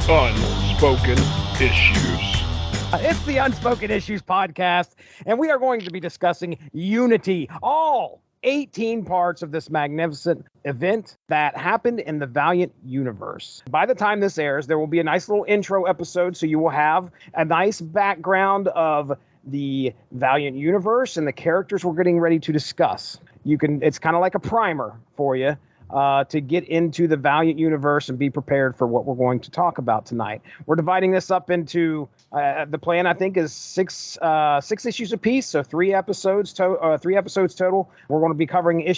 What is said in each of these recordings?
Unspoken Issues. It's the Unspoken Issues podcast, and we are going to be discussing Unity, all 18 parts of this magnificent event that happened in the Valiant universe. By the time this airs, there will be a nice little intro episode, so you will have a nice background of the Valiant universe and the characters we're getting ready to discuss. It's kind of like a primer for you. To get into the Valiant universe and be prepared for what we're going to talk about tonight. We're dividing this up into the plan, I think, is six issues apiece, so three episodes total. We're going to be covering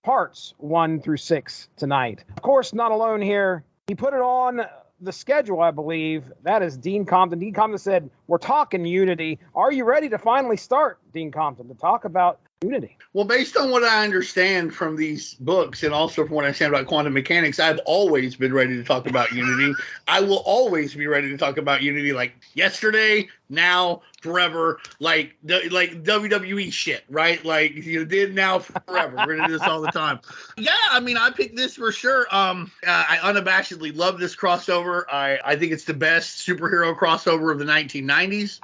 parts 1 through 6 tonight. Of course, not alone here. He put it on the schedule, I believe. That is Dean Compton. Dean Compton said, "We're talking Unity. Are you ready to finally start, Dean Compton, to talk about Unity?" Well, based on what I understand from these books and also from what I understand about quantum mechanics, I've always been ready to talk about Unity. I will always be ready to talk about Unity, like yesterday, now, forever, like WWE shit, right? Like you did, now, forever. We're gonna do this all the time. Yeah, I mean, I picked this for sure. I unabashedly love this crossover. I think it's the best superhero crossover of the 1990s.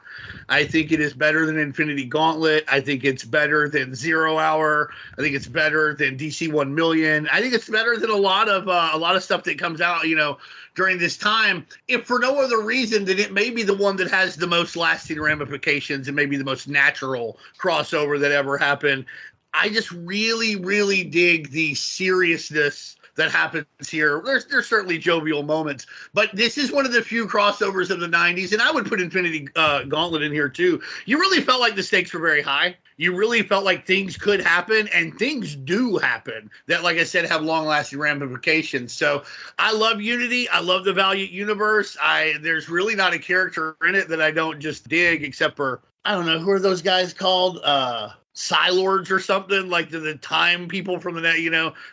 I think it is better than Infinity Gauntlet. I think it's better than Zero Hour. I think it's better than DC 1 Million. I think it's better than a lot of stuff that comes out, during this time, if for no other reason than it may be the one that has the most lasting ramifications and maybe the most natural crossover that ever happened. I just really, really dig the seriousness that happens here. There's certainly jovial moments, but this is one of the few crossovers of the 90s, and I would put Infinity Gauntlet in here too. You really felt like the stakes were very high. You really felt like things could happen, and things do happen that, like I said, have long-lasting ramifications. So I love Unity. I love the Valiant universe. There's really not a character in it that I don't just dig, except for, I don't know, who are those guys called? Psylords or something, like the time people from the net,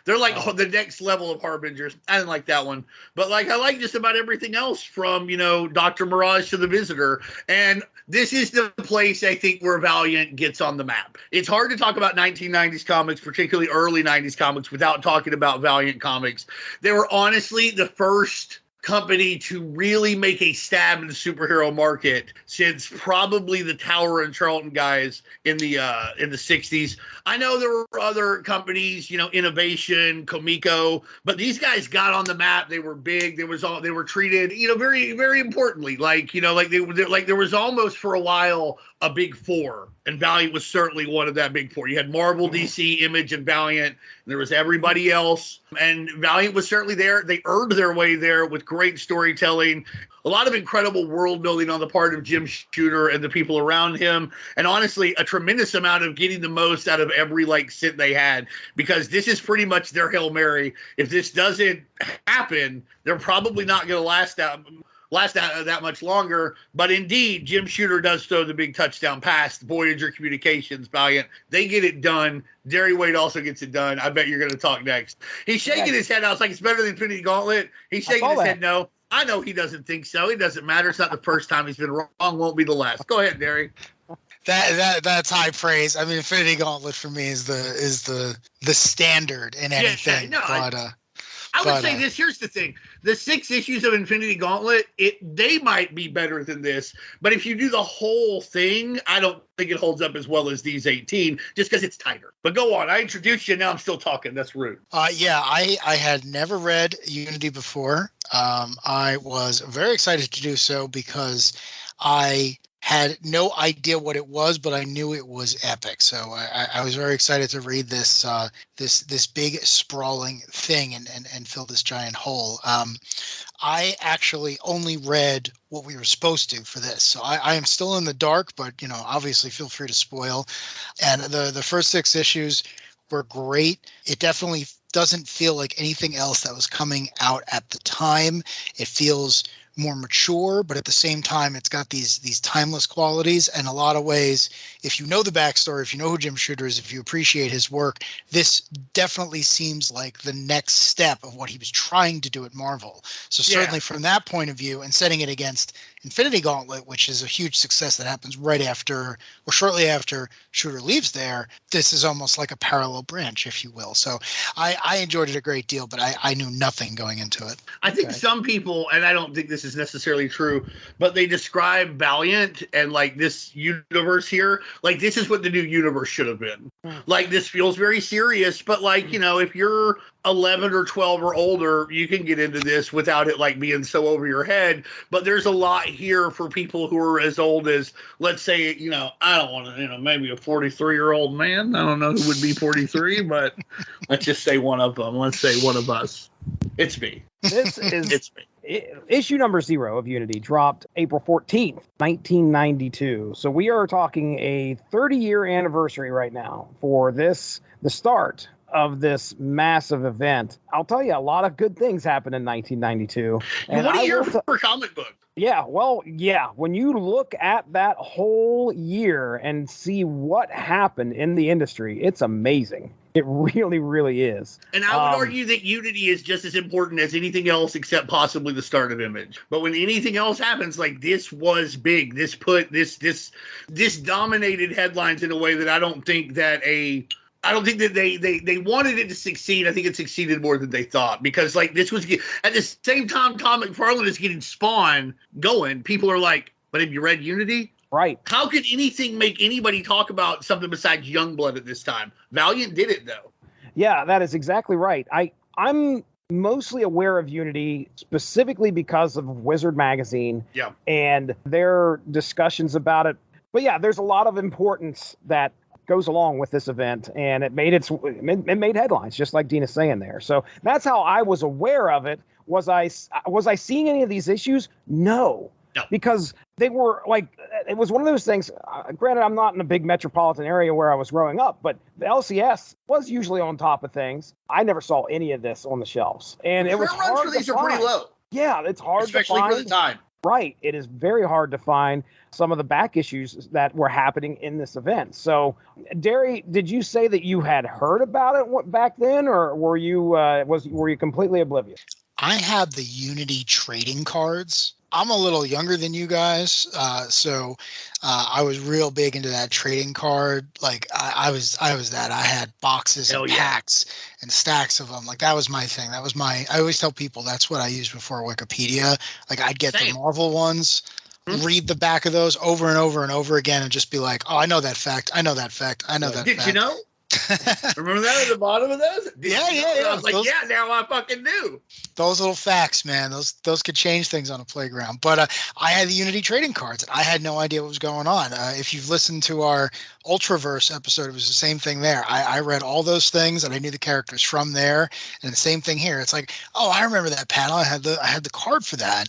they're like the next level of Harbingers. I didn't like that one, but like I like just about everything else from Dr. Mirage to the Visitor. And this is the place I think where Valiant gets on the map. It's hard to talk about 1990s comics, particularly early 90s comics, without talking about Valiant Comics. They were honestly the first company to really make a stab in the superhero market since probably the Tower and Charlton guys in the 60s. I know there were other companies, Innovation, Comico, but these guys got on the map. They were big. They were treated, very, very importantly. There was almost for a while a big four, and Valiant was certainly one of that big four. You had Marvel, DC, Image, and Valiant. And there was everybody else, and Valiant was certainly there. They earned their way there with great storytelling, a lot of incredible world building on the part of Jim Shooter and the people around him, and honestly, a tremendous amount of getting the most out of every cent they had, because this is pretty much their Hail Mary. If this doesn't happen, they're probably not going to last that much longer. But indeed, Jim Shooter does throw the big touchdown pass. Voyager Communications, Valiant, they get it done. Darry Wade also gets it done. I bet you're going to talk next. He's shaking his head. I was like, it's better than Infinity Gauntlet. He's shaking his head no. I know he doesn't think so. It doesn't matter. It's not the first time he's been wrong. Won't be the last. Go ahead, Darry. That's high praise. I mean, Infinity Gauntlet for me is the standard in anything. I would say this. Here's the thing: the 6 issues of Infinity Gauntlet, they might be better than this. But if you do the whole thing, I don't think it holds up as well as these 18, just because it's tighter. But go on. I introduced you. Now I'm still talking. That's rude. I had never read Unity before. I was very excited to do so because I had no idea what it was, but I knew it was epic. So I was very excited to read this this big sprawling thing and fill this giant hole. I actually only read what we were supposed to for this. So I am still in the dark, but obviously feel free to spoil. And the first 6 issues were great. It definitely doesn't feel like anything else that was coming out at the time. It feels more mature, but at the same time, it's got these timeless qualities. And a lot of ways, if you know the backstory, if you know who Jim Shooter is, if you appreciate his work, this definitely seems like the next step of what he was trying to do at Marvel. So certainly from that point of view, and setting it against Infinity Gauntlet, which is a huge success that happens right after or shortly after Shooter leaves there, this is almost like a parallel branch, if you will. So I enjoyed it a great deal, but I knew nothing going into it. I think some people, and I don't think this is is necessarily true, but they describe Valiant and like this universe here, like this is what the new universe should have been. Like this feels very serious, but like, you know, if you're 11 or 12 or older, you can get into this without it like being so over your head. But there's a lot here for people who are as old as, let's say, you know, I don't want to, you know, maybe a 43-year-old man. I don't know who would be 43, but let's just say one of them. Let's say one of us. It's me. This is It's me. issue number 0 of Unity dropped April 14th, 1992. So we are talking a 30-year anniversary right now for this, the start of this massive event. I'll tell you, a lot of good things happened in 1992. And what a I year will for comic book. Yeah, well, yeah. When you look at that whole year and see what happened in the industry, it's amazing. It really, really is. And I would argue that Unity is just as important as anything else except possibly the start of Image. But when anything else happens, like this was big. This put this dominated headlines in a way that I don't think that they wanted it to succeed. I think it succeeded more than they thought, because like this was at the same time Tom McFarlane is getting Spawn going. People are like, but have you read Unity? Right. How could anything make anybody talk about something besides Youngblood at this time? Valiant did it though. Yeah, that is exactly right. I'm mostly aware of Unity specifically because of Wizard Magazine and their discussions about it. But yeah, there's a lot of importance that goes along with this event, and it made headlines, just like Dina's saying there. So that's how I was aware of it. Was I seeing any of these issues? No. Because they were like, it was one of those things. Granted, I'm not in a big metropolitan area where I was growing up, but the LCS was usually on top of things. I never saw any of this on the shelves, and it was hard runs for these to are find. pretty low. Yeah, it's hard especially to find. for the time. Right. It is very hard to find some of the back issues that were happening in this event. So, Darry, did you say that you had heard about it back then, or were you were you completely oblivious? I had the Unity trading cards. I'm a little younger than you guys, so I was real big into that trading card. Like I was that. I had boxes and packs and stacks of them. Like that was my thing. That was I always tell people that's what I used before Wikipedia. Like I'd get the Marvel ones, read the back of those over and over and over again, and just be like, oh, I know that fact. I know that fact. I know that fact. Did you know? Remember that at the bottom of those? Yeah. I was like, now I fucking knew. Those little facts, man. Those could change things on a playground. But I had the Unity trading cards. I had no idea what was going on. If you've listened to our Ultraverse episode, it was the same thing there. I read all those things and I knew the characters from there. And the same thing here. It's like, oh, I remember that panel. I had the card for that.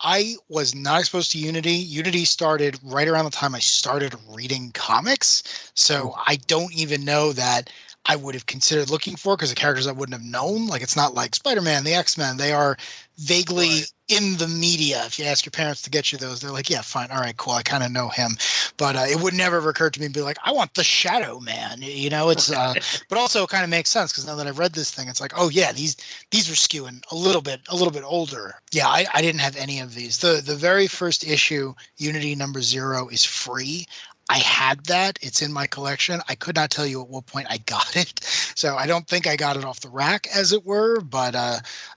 I was not exposed to Unity. Unity started right around the time I started reading comics. So I don't even know that I would have considered looking for, because the characters I wouldn't have known. Like it's not like Spider-Man, the X-Men. They are vaguely in the media. If you ask your parents to get you those, they're like, yeah, fine. All right, cool. I kind of know him. But it would never have occurred to me to be like, I want the Shadow Man. You know, it's but also it kind of makes sense, because now that I've read this thing, it's like, oh yeah, these are skewing a little bit older. Yeah, I didn't have any of these. The very first issue, Unity number 0, is free. I had that. It's in my collection. I could not tell you at what point I got it. So I don't think I got it off the rack, as it were, but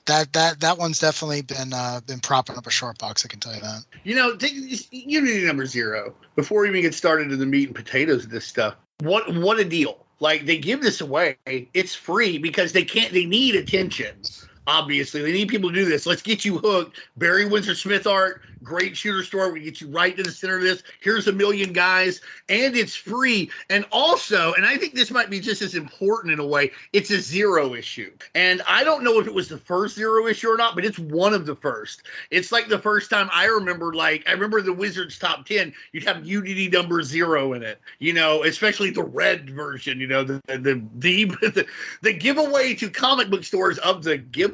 that one's definitely been propping up a short box, I can tell you that. You know, Unity number 0, before we even get started in the meat and potatoes of this stuff, what a deal. Like, they give this away. It's free because they need attention. Obviously, they need people to do this. Let's get you hooked. Barry Winsor Smith art, great shooter store. We get you right to the center of this. Here's 1 million guys, and it's free. And also, and I think this might be just as important in a way, it's a 0 issue. And I don't know if it was the first 0 issue or not, but it's one of the first. It's like the first time I remember the Wizards top 10, you'd have Unity number 0 in it. You know, especially the red version. You know, the giveaway to comic book stores of the giveaway.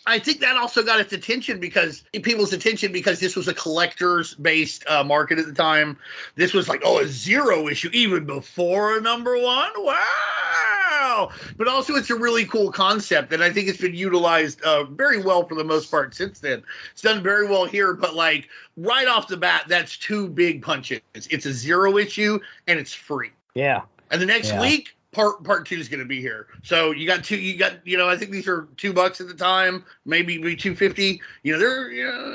I think that also got people's attention because this was a collector's based market at the time. This was like, a 0 issue even before a number 1. Wow. But also it's a really cool concept, and I think it's been utilized very well for the most part since then. It's done very well here, but like right off the bat, that's 2 big punches. It's a 0 issue and it's free. Yeah. And the next week, part 2 is going to be here. So you got I think these are $2 at the time, maybe $2.50.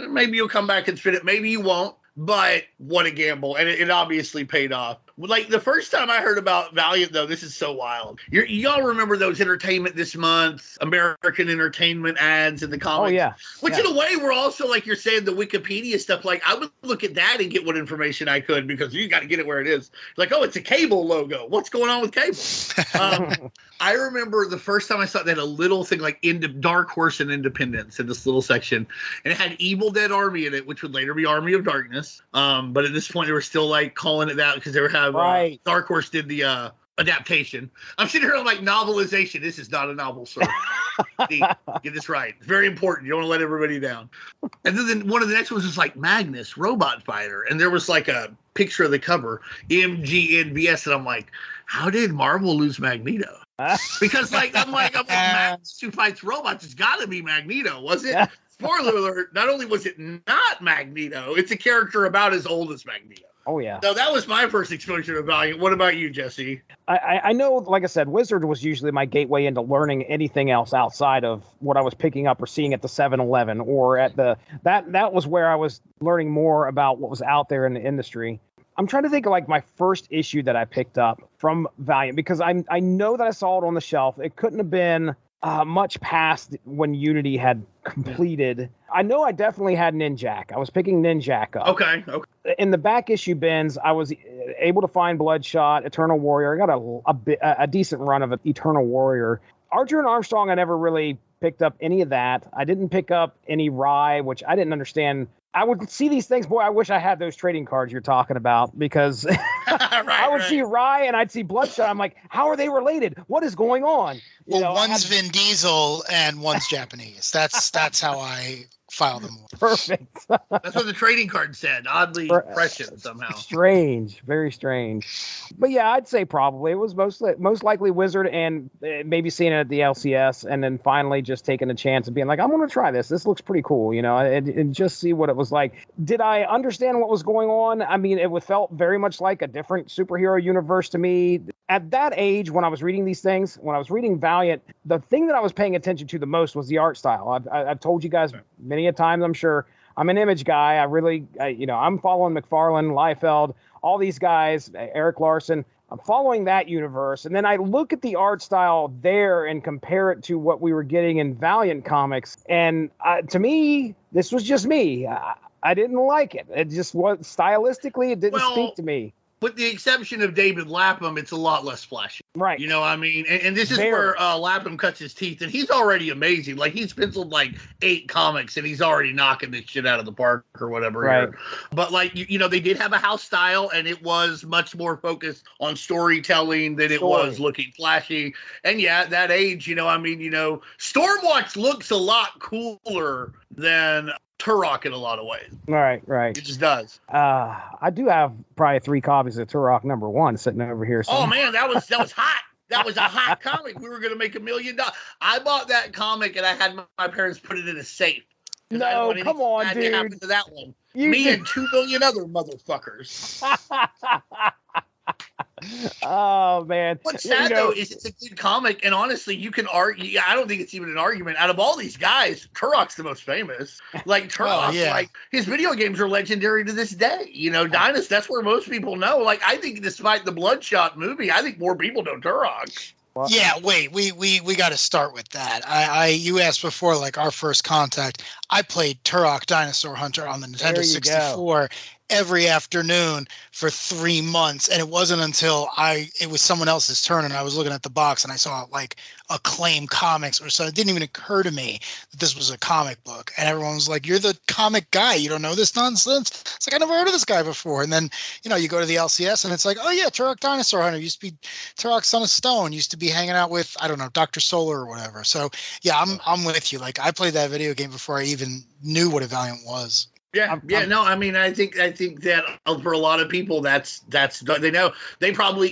Maybe you'll come back and spin it. Maybe you won't. But what a gamble. And it obviously paid off. Like the first time I heard about Valiant, though, this is so wild. Y'all remember those Entertainment This Month, American Entertainment ads in the comics? Oh, yeah. Which in a way were also, like you're saying, the Wikipedia stuff. Like I would look at that and get what information I could because you got to get it where it is. Like, oh, it's a cable logo. What's going on with cable? I remember the first time I saw that a little thing like Dark Horse and Independence in this little section. And it had Evil Dead Army in it, which would later be Army of Darkness. But at this point, they were still like calling it that because they were having Dark Horse did the adaptation. I'm sitting here, I'm like, novelization. This is not a novel, sir. Get this right. It's very important. You don't want to let everybody down. And then one of the next ones was like Magnus, Robot Fighter. And there was like a picture of the cover, MGNVS. And I'm like, how did Marvel lose Magneto? Because I'm like, Magnus who fights robots. It's got to be Magneto, was it? Spoiler alert, not only was it not Magneto, it's a character about as old as Magneto. Oh, yeah. So that was my first exposure to Valiant. What about you, Jesse? I know, like I said, Wizard was usually my gateway into learning anything else outside of what I was picking up or seeing at the 7-Eleven or at that was where I was learning more about what was out there in the industry. I'm trying to think of like my first issue that I picked up from Valiant because I know that I saw it on the shelf. It couldn't have been much past when Unity had completed. I know I definitely had Ninjak. I was picking Ninjak up. Okay. In the back issue bins, I was able to find Bloodshot, Eternal Warrior. I got a decent run of Eternal Warrior. Archer and Armstrong, I never really picked up any of that. I didn't pick up any Rye, which I didn't understand. I would see these things. Boy, I wish I had those trading cards you're talking about because I would see Rye and I'd see Bloodshot. I'm like, how are they related? What is going on? One's Vin Diesel and one's Japanese. That's how I file them. Perfect. That's what the trading card said. Oddly prescient somehow. Strange, very strange. But yeah, I'd say probably it was most likely Wizard and maybe seeing it at the LCS and then finally just taking a chance and being like, I'm going to try this. This looks pretty cool, and just see what it was like. Did I understand what was going on? I mean, it felt very much like a different superhero universe to me. At that age, when I was reading these things, when I was reading Valiant, the thing that I was paying attention to the most was the art style. I've told you guys many a times, I'm sure. I'm an Image guy. I'm following McFarlane, Liefeld, all these guys, Eric Larson. I'm following that universe. And then I look at the art style there and compare it to what we were getting in Valiant comics. And to me, this was just me. I didn't like it. It just was stylistically, it didn't speak to me. With the exception of David Lapham, it's a lot less flashy. Right. You know what I mean? And this is where Lapham cuts his teeth, and he's already amazing. Like, he's penciled, 8 comics, and he's already knocking this shit out of the park or whatever. Right. Here. But, they did have a house style, and it was much more focused on storytelling than it was looking flashy. And, yeah, at that age, Stormwatch looks a lot cooler than Turok in a lot of ways. Right. It just does. I do have probably 3 copies of Turok #1 sitting over here. Oh man, that was hot. That was a hot comic. We were going to make $1 million. I bought that comic and I had my parents put it in a safe. No, come on, dude. To happen to that one. Me and 2 million other motherfuckers. Oh man! What's sad though is it's a good comic, and honestly, you can argue. I don't think it's even an argument. Out of all these guys, Turok's the most famous. Turok, his video games are legendary to this day. Dynasty. That's where most people know. I think despite the Bloodshot movie, I think more people know Turok. Well, yeah, wait, we got to start with that. You asked before, our first contact. I played Turok Dinosaur Hunter on the Nintendo 64 every afternoon for 3 months, and it wasn't until it was someone else's turn and I was looking at the box and I saw Acclaim Comics or so. It didn't even occur to me that this was a comic book, and everyone was like, "You're the comic guy, you don't know this nonsense?" It's like, I never heard of this guy before. And then you go to the LCS and it's like, oh yeah, Turok Dinosaur Hunter used to be Turok Son of Stone, used to be hanging out with, I don't know, Dr. Solar or whatever. So yeah, I'm with you. I played that video game before I even knew what a Valiant was. Yeah, I mean, I think that for a lot of people, that's they know. They probably,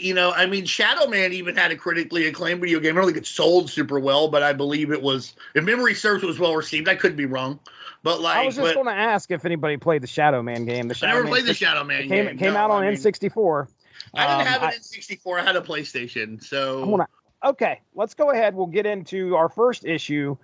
Shadow Man even had a critically acclaimed video game. I don't think it sold super well, but I believe it was, if memory serves, it was well received. I could be wrong, but I was just going to ask if anybody played the Shadow Man game. I never played the Shadow Man game. It came out on N64. I didn't have an N64. I had a PlayStation. So okay, let's go ahead. We'll get into our first issue.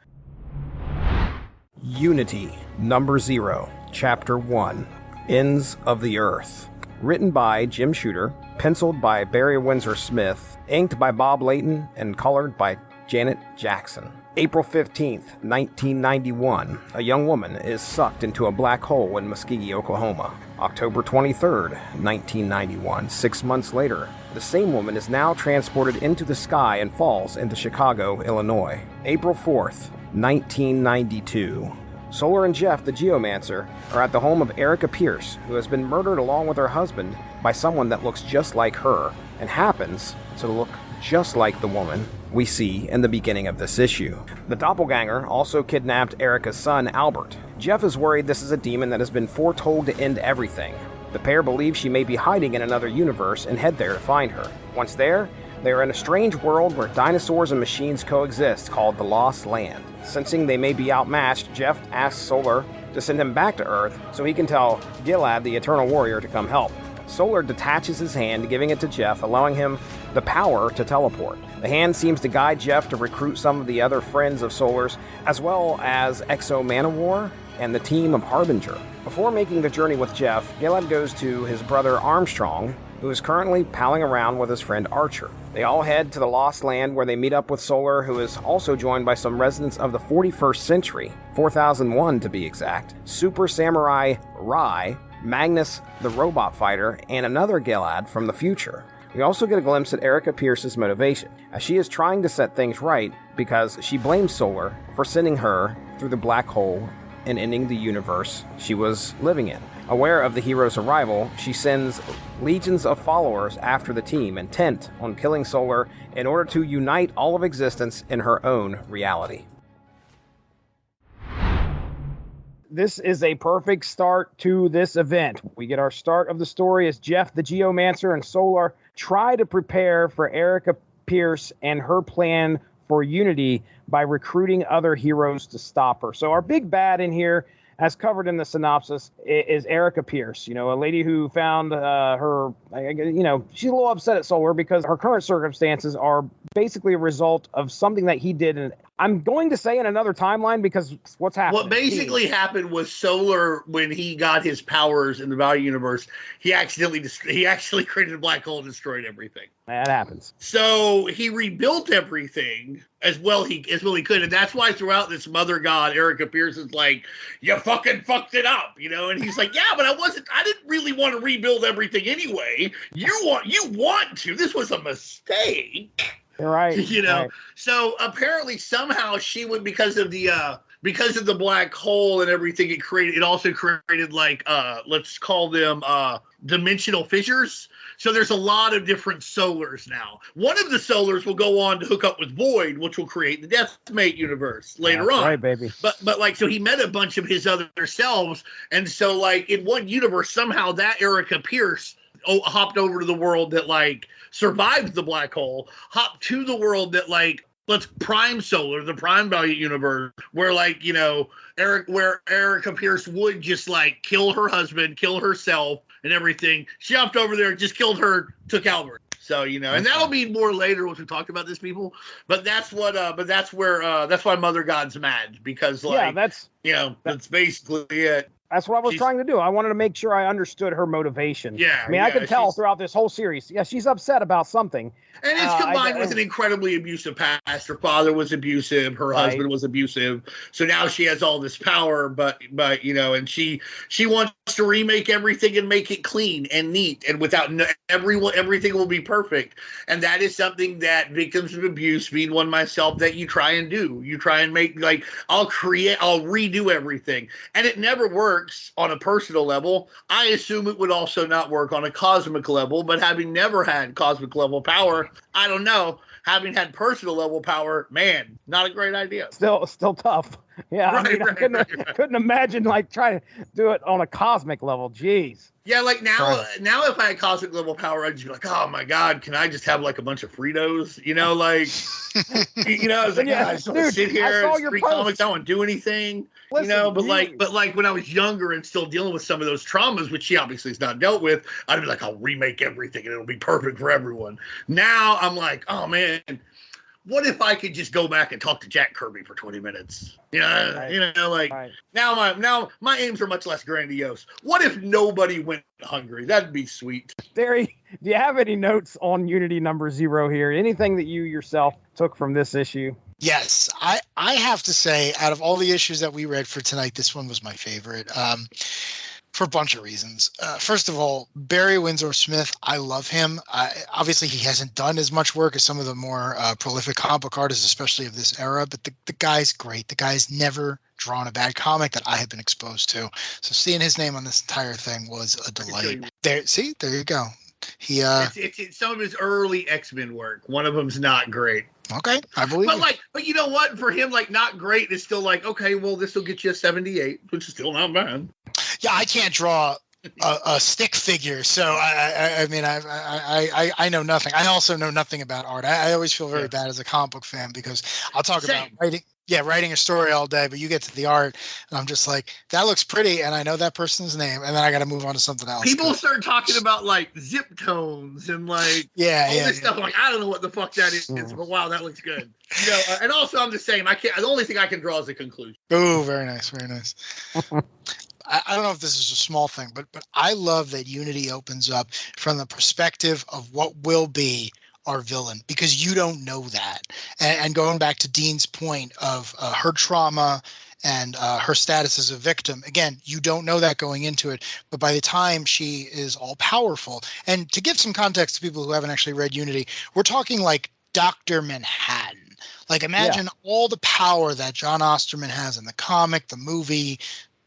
Unity, number 0, Chapter 1, Ends of the Earth. Written by Jim Shooter, penciled by Barry Winsor Smith, inked by Bob Layton, and colored by Janet Jackson. April 15th, 1991, a young woman is sucked into a black hole in Muskogee, Oklahoma. October 23rd, 1991, 6 months later, the same woman is now transported into the sky and falls into Chicago, Illinois. April 4th, 1992. Solar and Jeff, the Geomancer, are at the home of Erica Pierce, who has been murdered along with her husband by someone that looks just like her, and happens to look just like the woman we see in the beginning of this issue. The doppelganger also kidnapped Erica's son, Albert. Jeff is worried this is a demon that has been foretold to end everything. The pair believe she may be hiding in another universe and head there to find her. Once there, they are in a strange world where dinosaurs and machines coexist called the Lost Land. Sensing they may be outmatched, Jeff asks Solar to send him back to Earth so he can tell Gilad, the Eternal Warrior, to come help. Solar detaches his hand, giving it to Jeff, allowing him the power to teleport. The hand seems to guide Jeff to recruit some of the other friends of Solar's, as well as Exo Manowar and the team of Harbinger. Before making the journey with Jeff, Gilad goes to his brother Armstrong, who is currently palling around with his friend Archer. They all head to the Lost Land, where they meet up with Solar, who is also joined by some residents of the 41st century, 4001 to be exact, Super Samurai Rai, Magnus the Robot Fighter, and another Gilad from the future. We also get a glimpse at Erica Pierce's motivation, as she is trying to set things right because she blames Solar for sending her through the black hole and ending the universe she was living in. Aware of the hero's arrival, she sends legions of followers after the team, intent on killing Solar in order to unite all of existence in her own reality. This is a perfect start to this event. We get our start of the story as Jeff, the Geomancer, and Solar try to prepare for Erica Pierce and her plan for Unity by recruiting other heroes to stop her. So our big bad in here, as covered in the synopsis, is Erica Pierce, a lady who found her, she's a little upset at Solar because her current circumstances are basically a result of something that he did. And I'm going to say in another timeline because what's happening. What basically happened was Solar, when he got his powers in the Valiant universe, he actually created a black hole and destroyed everything. That happens. So he rebuilt everything as well he could, and that's why throughout this Mother God, Erica Pierce is like, "You fucking fucked it up," and he's like, "Yeah, but I didn't really want to rebuild everything anyway. You want to. This was a mistake." You're right. Right. So apparently somehow she would, because of the black hole and everything it also created like let's call them dimensional fissures. So there's a lot of different Solars now. One of the Solars will go on to hook up with Void, which will create the Deathmate universe later on. Right, baby. But so he met a bunch of his other selves, and so like in one universe somehow that Erica Pierce hopped over to the world that like survived the black hole, hopped to the world that like let's Prime Solar, the Prime Valiant universe, where like where Erica Pierce would just like kill her husband, kill herself, and everything. She hopped over there, just killed her, took Albert. So and that'll be more later once we talked about this, people. But that's what. That's why Mother God's mad, because like that's basically it. That's what I was trying to do. I wanted to make sure I understood her motivation. Yeah. I mean, I could tell throughout this whole series. Yeah, she's upset about something. And it's combined with an incredibly abusive past. Her father was abusive. Her husband was abusive. So now she has all this power, but and she wants to remake everything and make it clean and neat and without everything will be perfect. And that is something that victims of abuse, being one myself, that you try and do. You try and make like I'll redo everything, and it never works on a personal level. I assume it would also not work on a cosmic level. But having never had cosmic level power, I don't know having had personal level power, man, not a great idea. Still tough. Yeah, I mean, I couldn't imagine like trying to do it on a cosmic level. Jeez. Yeah, like now if I had cosmic level power, I'd just be like, oh my god, can I just have like a bunch of Fritos? You know, like, I was like, I just want to sit here and read comics. I don't want to do anything. Listen, but like when I was younger and still dealing with some of those traumas, which she obviously has not dealt with, I'd be like, I'll remake everything and it'll be perfect for everyone. Now I'm like, oh man, what if I could just go back and talk to Jack Kirby for 20 minutes? Right. Now my aims are much less grandiose. What if nobody went hungry? That'd be sweet. Darry, do you have any notes on Unity number 0 here? Anything that you yourself took from this issue? Yes, I have to say, out of all the issues that we read for tonight, this one was my favorite. For a bunch of reasons. First of all, Barry Winsor Smith, I love him. Obviously, he hasn't done as much work as some of the more prolific comic book artists, especially of this era, but the guy's great. The guy's never drawn a bad comic that I have been exposed to. So seeing his name on this entire thing was a delight. There you go. It's some of his early X-Men work. One of them's not great. Okay, I believe. But you know what? For him, like, not great is still like, okay, well, this will get you a 78, which is still not bad. Yeah, I can't draw a stick figure, so I mean, I know nothing. I also know nothing about art. I always feel very bad as a comic book fan because I'll talk about writing a story all day, but you get to the art, and I'm just like, that looks pretty, and I know that person's name, and then I got to move on to something else. People start talking about like zip tones and like all this stuff. Like, I don't know what the fuck that is, but wow, that looks good. And also I'm just saying, the only thing I can draw is a conclusion. Oh, very nice, very nice. I don't know if this is a small thing, but I love that Unity opens up from the perspective of what will be our villain, because you don't know that. And going back to Dean's point of her trauma and her status as a victim, again, you don't know that going into it, but by the time she is all powerful, and to give some context to people who haven't actually read Unity, we're talking like Dr. Manhattan. Like, imagine all the power that John Osterman has in the comic, the movie,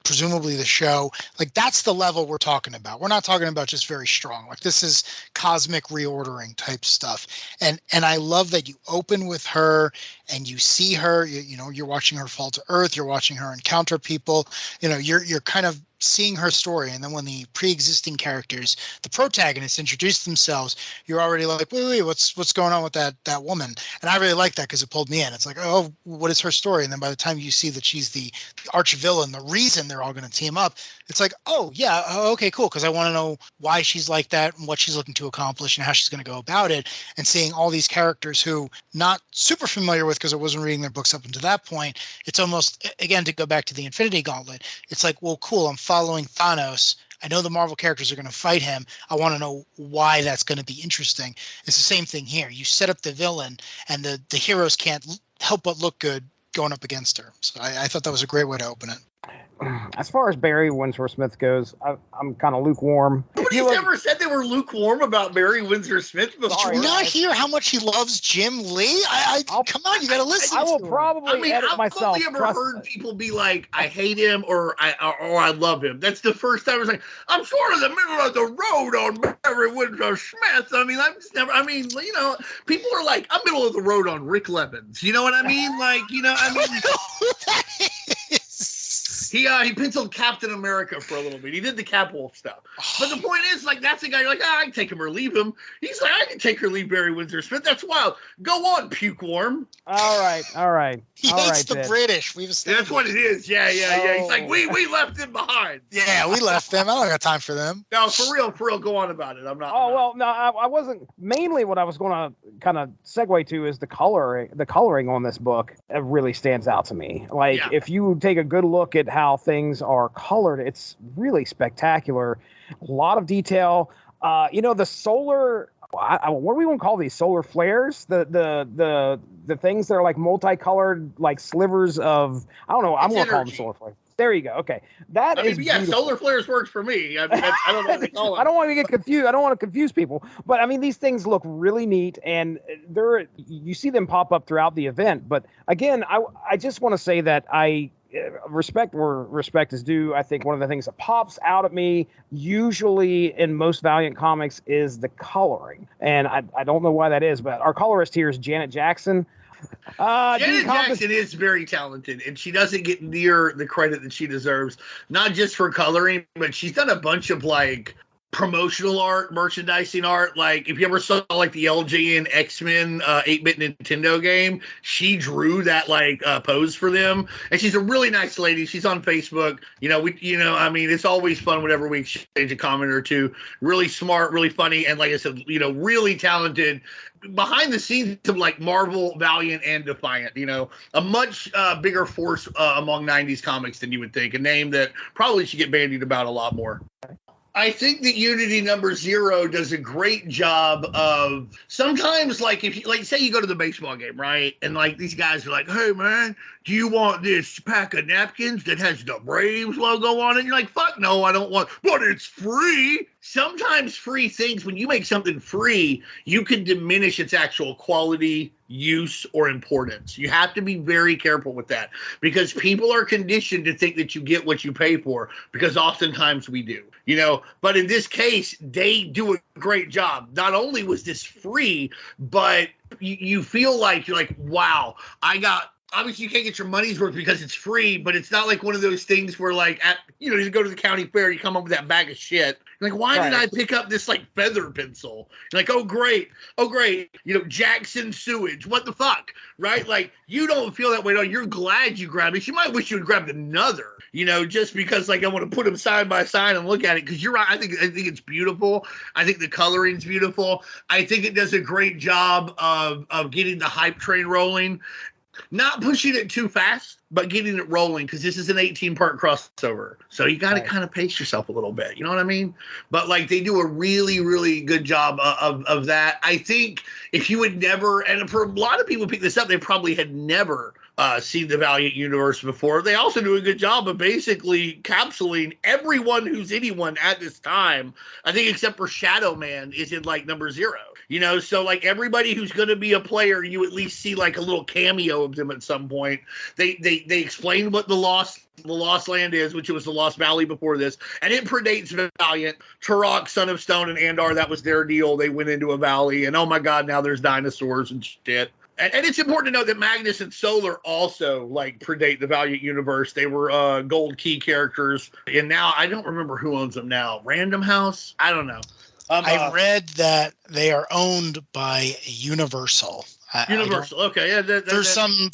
presumably the show. Like, that's the level we're talking about. We're not talking about just very strong. Like, this is cosmic reordering type stuff. And I love that you open with her and you see her, you're watching her fall to earth, you're watching her encounter people, you're kind of seeing her story. And then when the pre-existing characters, the protagonists, introduce themselves, you're already like, wait, what's going on with that woman? And I really like that because it pulled me in. It's like, oh, what is her story? And then by the time you see that she's the arch villain, the reason they're all going to team up, it's like, oh yeah, okay, cool. Because I want to know why she's like that and what she's looking to accomplish and how she's going to go about it. And seeing all these characters who not super familiar with, because I wasn't reading their books up until that point, it's almost, again, to go back to the Infinity Gauntlet, it's like, well, cool, I'm following Thanos. I know the Marvel characters are going to fight him. I want to know why that's going to be interesting. It's the same thing here. You set up the villain, and the heroes can't help but look good going up against her. So I thought that was a great way to open it. As far as Barry Winsor Smith goes, I'm kind of lukewarm. Nobody's ever said they were lukewarm about Barry Winsor Smith before. Did you not hear how much he loves Jim Lee? Come on, you got to listen. I will probably edit myself. I've only ever heard people be like, I hate him or I love him. That's the first time I was like, I'm sort of the middle of the road on Barry Winsor Smith. I mean, people are like, I'm middle of the road on Rick Levens. You know what I mean? Like, I don't know who that is. He penciled Captain America for a little bit. He did the Cap Wolf stuff. But the point is, like, that's the guy you're like, I can take him or leave him. He's like, I can take or leave Barry Windsor Smith. That's wild. Go on, puke worm. All right. He hates the British. That's what it is. Yeah. He's like, we left him behind. Yeah, we left them. I don't got time for them. No, for real, go on about it. I'm not. Well, no, I wasn't. Mainly what I was going to kind of segue to is the coloring on this book. It really stands out to me. Like, if you take a good look at how things are colored, it's really spectacular. A lot of detail. The solar, what do we want to call these? Solar flares? The things that are like multicolored, like slivers of, I don't know. I'm going to call them solar flares. There you go. Okay. Solar flares works for me. I mean, I don't know what they call it. I don't want to get confused. I don't want to confuse people. But I mean, these things look really neat, and you see them pop up throughout the event. But again, I just want to say that respect where respect is due. I think one of the things that pops out at me, usually in most Valiant comics, is the coloring. And I don't know why that is, but our colorist here is Janet Jackson. Janet Jackson is very talented, and she doesn't get near the credit that she deserves, not just for coloring, but she's done a bunch of like promotional art, merchandising art. Like if you ever saw like the LJ and X-Men 8-bit Nintendo game, she drew that like pose for them, and she's a really nice lady. She's on Facebook. I mean, it's always fun whenever we exchange a comment or two. Really smart, really funny, and like I said, really talented. Behind the scenes of like Marvel, Valiant, and Defiant, a much bigger force among 90s comics than you would think. A name that probably should get bandied about a lot more. I think that Unity #0 does a great job of sometimes, like if you like say you go to the baseball game, right? And like these guys are like, "Hey man, do you want this pack of napkins that has the Braves logo on it?" And you're like, "Fuck no, I don't want," but it's free. Sometimes free things, when you make something free, you can diminish its actual quality, use, or importance. You have to be very careful with that because people are conditioned to think that you get what you pay for, because oftentimes we do, but in this case, they do a great job. Not only was this free, but you feel like you're like, wow, obviously you can't get your money's worth because it's free, but it's not like one of those things where like you go to the county fair, you come up with that bag of shit. You're like, why did I pick up this like feather pencil? You're like, oh great. Jackson sewage. What the fuck? Right? Like you don't feel that way. No, you're glad you grabbed it. You might wish you had grabbed another, just because like I want to put them side by side and look at it. Because you're right. I think it's beautiful. I think the coloring's beautiful. I think it does a great job of getting the hype train rolling. Not pushing it too fast, but getting it rolling, because this is an 18-part crossover. So you got to kind of pace yourself a little bit. You know what I mean? But like they do a really, really good job of that. I think if you would never, and for a lot of people pick this up, they probably had never seen the Valiant universe before. They also do a good job of basically capsuling everyone who's anyone at this time. I think except for Shadow Man is in like #0. So like everybody who's going to be a player, you at least see like a little cameo of them at some point. They explain what the Lost Land is, which was the Lost Valley before this, and it predates Valiant. Turok, Son of Stone, and Andar, that was their deal. They went into a valley, and oh my god, now there's dinosaurs and shit. And it's important to note that Magnus and Solar also like predate the Valiant universe. They were gold key characters, and now I don't remember who owns them now. Random House? I don't know. I read that they are owned by Universal. Universal, okay, yeah. Through some,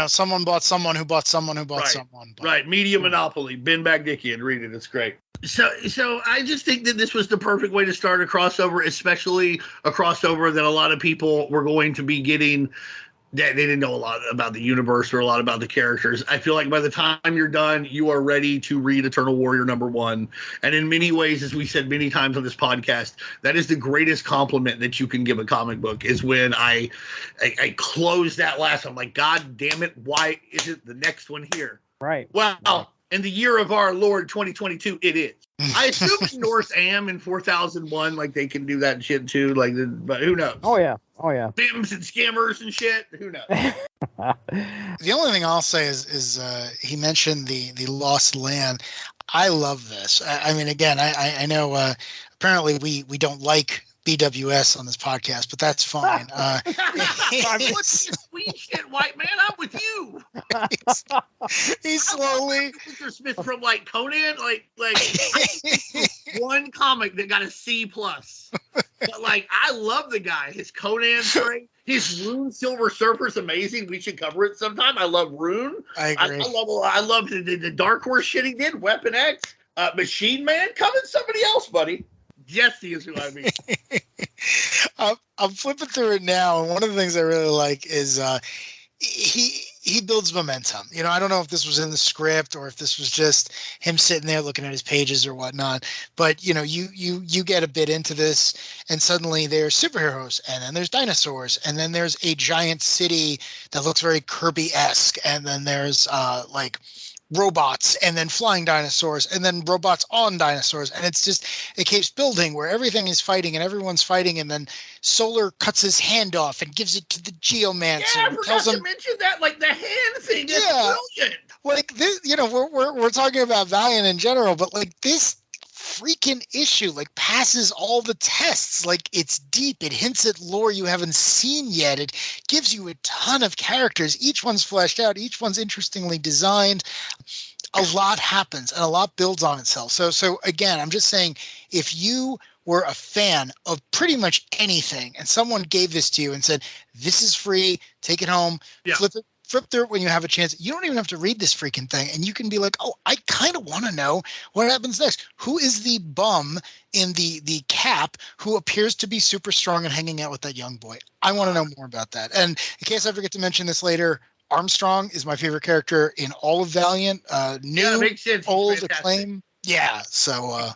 someone bought someone who bought someone who bought someone. But, right, Media Monopoly. Ben Bagdickian, read it. It's great. So I just think that this was the perfect way to start a crossover, especially a crossover that a lot of people were going to be getting. They didn't know a lot about the universe or a lot about the characters. I feel like by the time you're done, you are ready to read Eternal Warrior #1. And in many ways, as we said many times on this podcast, that is the greatest compliment that you can give a comic book, is when I close that last. I'm like, God damn it, why isn't the next one here? Right. Wow. Right. In the year of our Lord 2022, it is. I assume North Am in 4001, like they can do that shit too. Like, but who knows? Oh yeah. Bims and scammers and shit. Who knows? The only thing I'll say is he mentioned the Lost Land. I love this. I mean, again, I know apparently we don't like BWS on this podcast, but that's fine. What's this sweet shit, white man? I'm with you. He's slowly. Mr. Smith from like Conan, like one comic that got a C+. But like, I love the guy. His Conan strength, his Rune Silver Surfer's amazing. We should cover it sometime. I love Rune. I agree. I love the Dark Horse shit he did. Weapon X, Machine Man. Coming somebody else, buddy. Jesse is who I mean. I'm flipping through it now, and one of the things I really like is he builds momentum. I don't know if this was in the script or if this was just him sitting there looking at his pages or whatnot. But you get a bit into this, and suddenly there's superheroes, and then there's dinosaurs, and then there's a giant city that looks very Kirby-esque, and then there's like robots, and then flying dinosaurs, and then robots on dinosaurs, and it keeps building where everything is fighting and everyone's fighting, and then Solar cuts his hand off and gives it to the Geomancer. Yeah, I forgot to mention that, like the hand thing is brilliant. like this, we're talking about Valiant in general, but like this freaking issue like passes all the tests. Like it's deep, it hints at lore you haven't seen yet, it gives you a ton of characters, each one's fleshed out, each one's interestingly designed. A lot happens and a lot builds on itself. So again, I'm just saying, if you were a fan of pretty much anything and someone gave this to you and said, this is free, take it home, flip through it when you have a chance. You don't even have to read this freaking thing. And you can be like, oh, I kind of want to know what happens next. Who is the bum in the cap who appears to be super strong and hanging out with that young boy? I want to know more about that. And in case I forget to mention this later, Armstrong is my favorite character in all of Valiant. New, makes sense. old, acclaim. Yeah. So,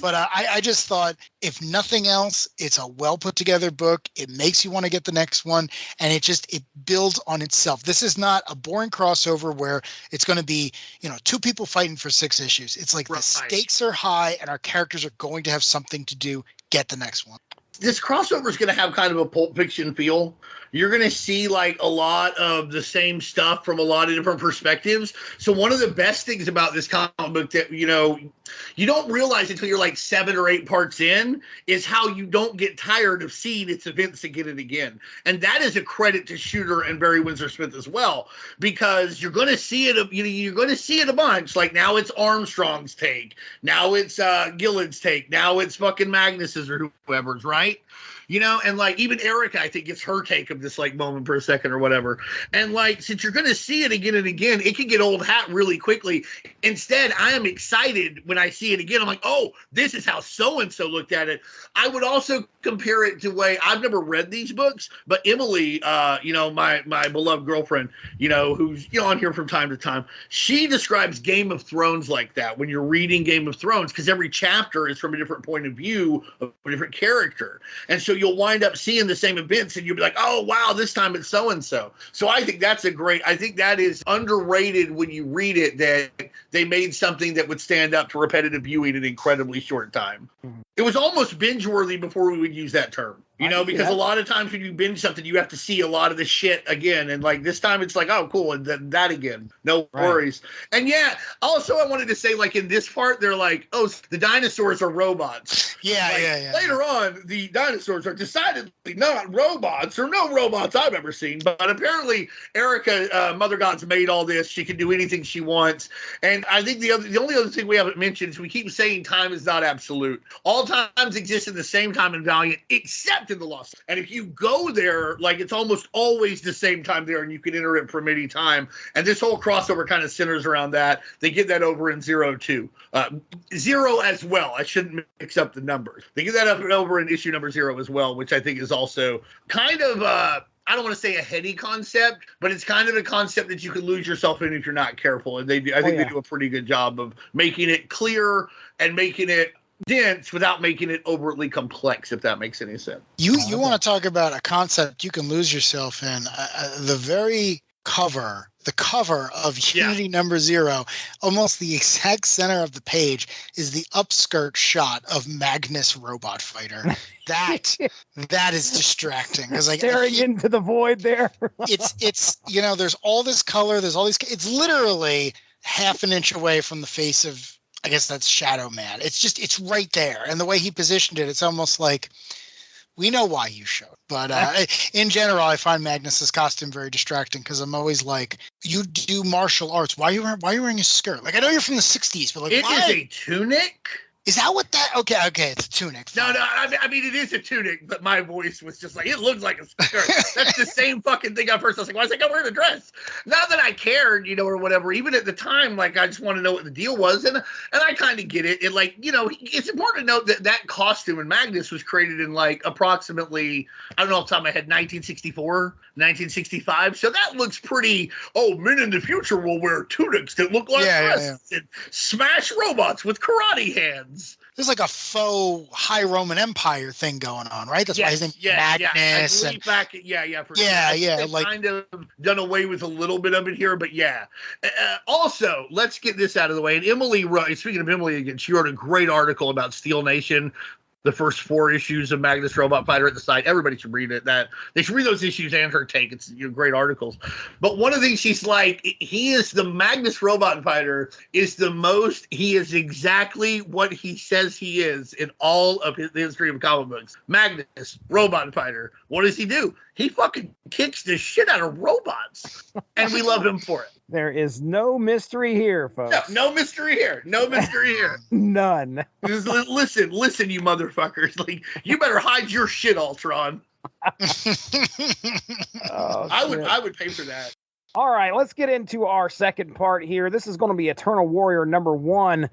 but I just thought, if nothing else, it's a well put together book. It makes you want to get the next one, and it builds on itself. This is not a boring crossover where it's going to be, two people fighting for 6 issues. It's like the stakes are high, and our characters are going to have something to do. Get the next one. This crossover is going to have kind of a Pulp Fiction feel. You're going to see like a lot of the same stuff from a lot of different perspectives. So one of the best things about this comic book that, you don't realize until you're like 7 or 8 parts in is how you don't get tired of seeing its events again and again. And that is a credit to Shooter and Barry Winsor Smith as well, because you're going to see it, you're going to see it a bunch. Like now it's Armstrong's take. Now it's Gillen's take. Now it's fucking Magnus's or whoever's, right? And like even Erica, I think, gets her take of this like moment per second or whatever. And like, since you're going to see it again and again, it can get old hat really quickly. Instead, I am excited when I see it again. I'm like, oh, this is how so-and-so looked at it. I would also compare it to way I've never read these books, but Emily, my beloved girlfriend, who's on here from time to time, she describes Game of Thrones like that when you're reading Game of Thrones, because every chapter is from a different point of view of a different character. And so you'll wind up seeing the same events and you'll be like, oh, wow, this time it's so-and-so. So I think I think that is underrated when you read it, that they made something that would stand up to repetitive viewing in an incredibly short time. Mm-hmm. It was almost binge-worthy before we would use that term. Because a lot of times when you binge something, you have to see a lot of the shit again. And like this time it's like, oh, cool. And then that again. No worries. And yeah, also I wanted to say, like in this part, they're like, oh, the dinosaurs are robots. Yeah. Later on, the dinosaurs are decidedly not robots, or no robots I've ever seen. But apparently Erica, Mother God's made all this. She can do anything she wants. And I think the only other thing we haven't mentioned is we keep saying time is not absolute. All times exist in the same time in Valiant, except in the Lost. And if you go there, like it's almost always the same time there, and you can enter it from any time. And this whole crossover kind of centers around that. They get that over in 0 too. 0 as well. I shouldn't mix up the numbers. They get that up and over in issue number 0 as well, which I think is also kind of I don't want to say a heady concept, but it's kind of a concept that you can lose yourself in if you're not careful. And they do a pretty good job of making it clear and making it dense without making it overtly complex, if that makes any sense. You want to talk about a concept you can lose yourself in. The very cover of Unity number 0, almost the exact center of the page, is the upskirt shot of Magnus Robot Fighter. That is distracting. Because like staring into the void there. it's there's all this color, there's all these. It's literally half an inch away from the face of, I guess that's Shadow Man. It's right there. And the way he positioned it, it's almost like, we know why you showed. But in general, I find Magnus's costume very distracting, because I'm always like, you do martial arts. Why are you wearing a skirt? Like, I know you're from the 60s, but like, why? It is a tunic? Is that what that? Okay, it's a tunic. No, I mean, it is a tunic, but my voice was just like, it looks like a skirt. That's the same fucking thing at first. I was like, why is that guy wearing a dress? Not that I cared, or whatever. Even at the time, like, I just want to know what the deal was. And I kind of get it. And like, it's important to note that costume in Magnus was created in like approximately, I don't know off the top of my head, 1964, 1965. So that looks pretty, men in the future will wear tunics that look like dresses and smash robots with karate hands. There's like a faux high Roman Empire thing going on, right? That's why his name Magnus. For sure. Like kind of done away with a little bit of it here, but yeah. Also, let's get this out of the way. And Emily wrote, speaking of Emily again, she wrote a great article about Steel Nation. the first 4 issues of Magnus Robot Fighter at the site. Everybody should read it. That they should read those issues and her take. It's great articles. But one of the things she's like, he is the Magnus Robot Fighter is the most. He is exactly what he says he is in all of the history of comic books. Magnus Robot Fighter. What does he do? He fucking kicks the shit out of robots, and we love him for it. There is no mystery here, folks. No mystery here. No mystery here. None. Just listen, you motherfuckers. Like, you better hide your shit, Ultron. I would pay for that. All right, let's get into our second part here. This is going to be Eternal Warrior number 1.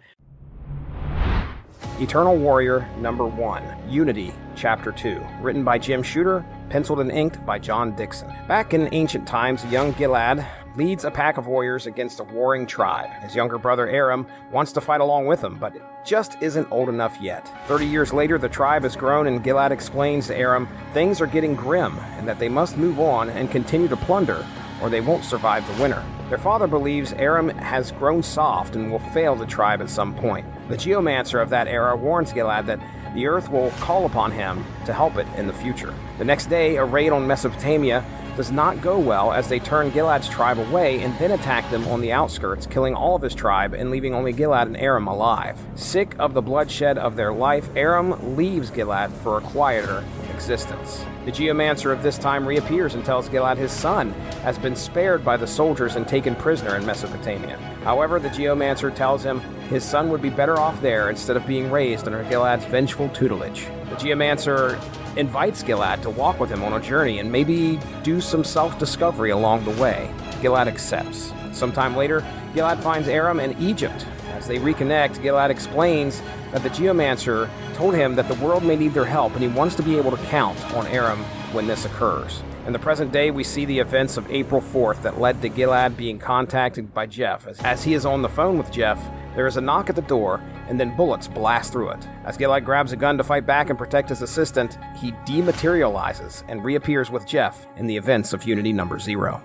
Eternal Warrior number 1, Unity, Chapter 2, written by Jim Shooter, penciled and inked by John Dixon. Back in ancient times, young Gilad leads a pack of warriors against a warring tribe. His younger brother Aram wants to fight along with him, but just isn't old enough yet. 30 years later, the tribe has grown, and Gilad explains to Aram things are getting grim and that they must move on and continue to plunder, or they won't survive the winter. Their father believes Aram has grown soft and will fail the tribe at some point. The geomancer of that era warns Gilad that the earth will call upon him to help it in the future. The next day, a raid on Mesopotamia does not go well as they turn Gilad's tribe away and then attack them on the outskirts, killing all of his tribe and leaving only Gilad and Aram alive. Sick of the bloodshed of their life, Aram leaves Gilad for a quieter existence. The geomancer of this time reappears and tells Gilad his son has been spared by the soldiers and taken prisoner in Mesopotamia. However, the geomancer tells him his son would be better off there instead of being raised under Gilad's vengeful tutelage. The geomancer invites Gilad to walk with him on a journey and maybe do some self-discovery along the way. Gilad accepts. Sometime later, Gilad finds Aram in Egypt. As they reconnect, Gilad explains that the geomancer told him that the world may need their help and he wants to be able to count on Aram when this occurs. In the present day, we see the events of April 4th that led to Gilad being contacted by Jeff. As he is on the phone with Jeff, there is a knock at the door, and then bullets blast through it. As Gilad grabs a gun to fight back and protect his assistant, he dematerializes and reappears with Jeff in the events of Unity number 0.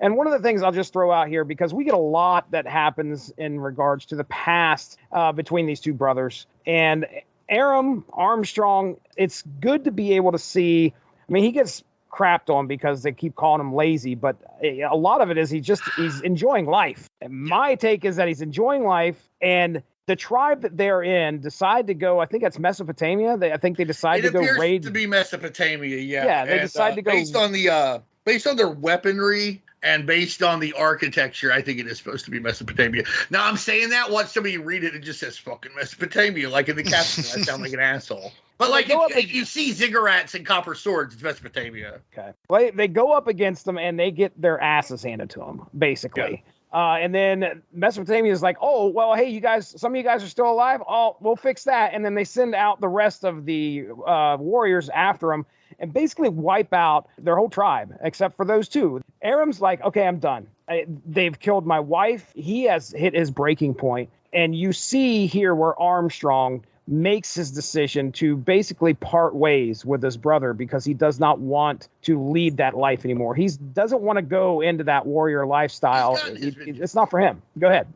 And one of the things I'll just throw out here, because we get a lot that happens in regards to the past between these two brothers. And Aram Armstrong, it's good to be able to see, I mean, he gets crapped on because they keep calling him lazy, but a lot of it is he's enjoying life. And my take is that he's enjoying life, and the tribe that they're in decide to go, I think that's Mesopotamia. I think they decide to go raid. It appears to be Mesopotamia, yeah. Yeah, they decide to go. Based on their weaponry and based on the architecture, I think it is supposed to be Mesopotamia. Now, I'm saying that, watch somebody read it, it just says fucking Mesopotamia, like in the caption. I sound like an asshole. But like, if you see ziggurats and copper swords, it's Mesopotamia. Okay. Well, they go up against them and they get their asses handed to them, basically. Yeah. And then Mesopotamia is like, oh, well, hey, you guys, some of you guys are still alive. Oh, we'll fix that. And then they send out the rest of the warriors after them and basically wipe out their whole tribe, except for those two. Aram's like, okay, I'm done. They've killed my wife. He has hit his breaking point. And you see here where Armstrong makes his decision to basically part ways with his brother because he does not want to lead that life anymore. He doesn't want to go into that warrior lifestyle. It's not for him. Go ahead.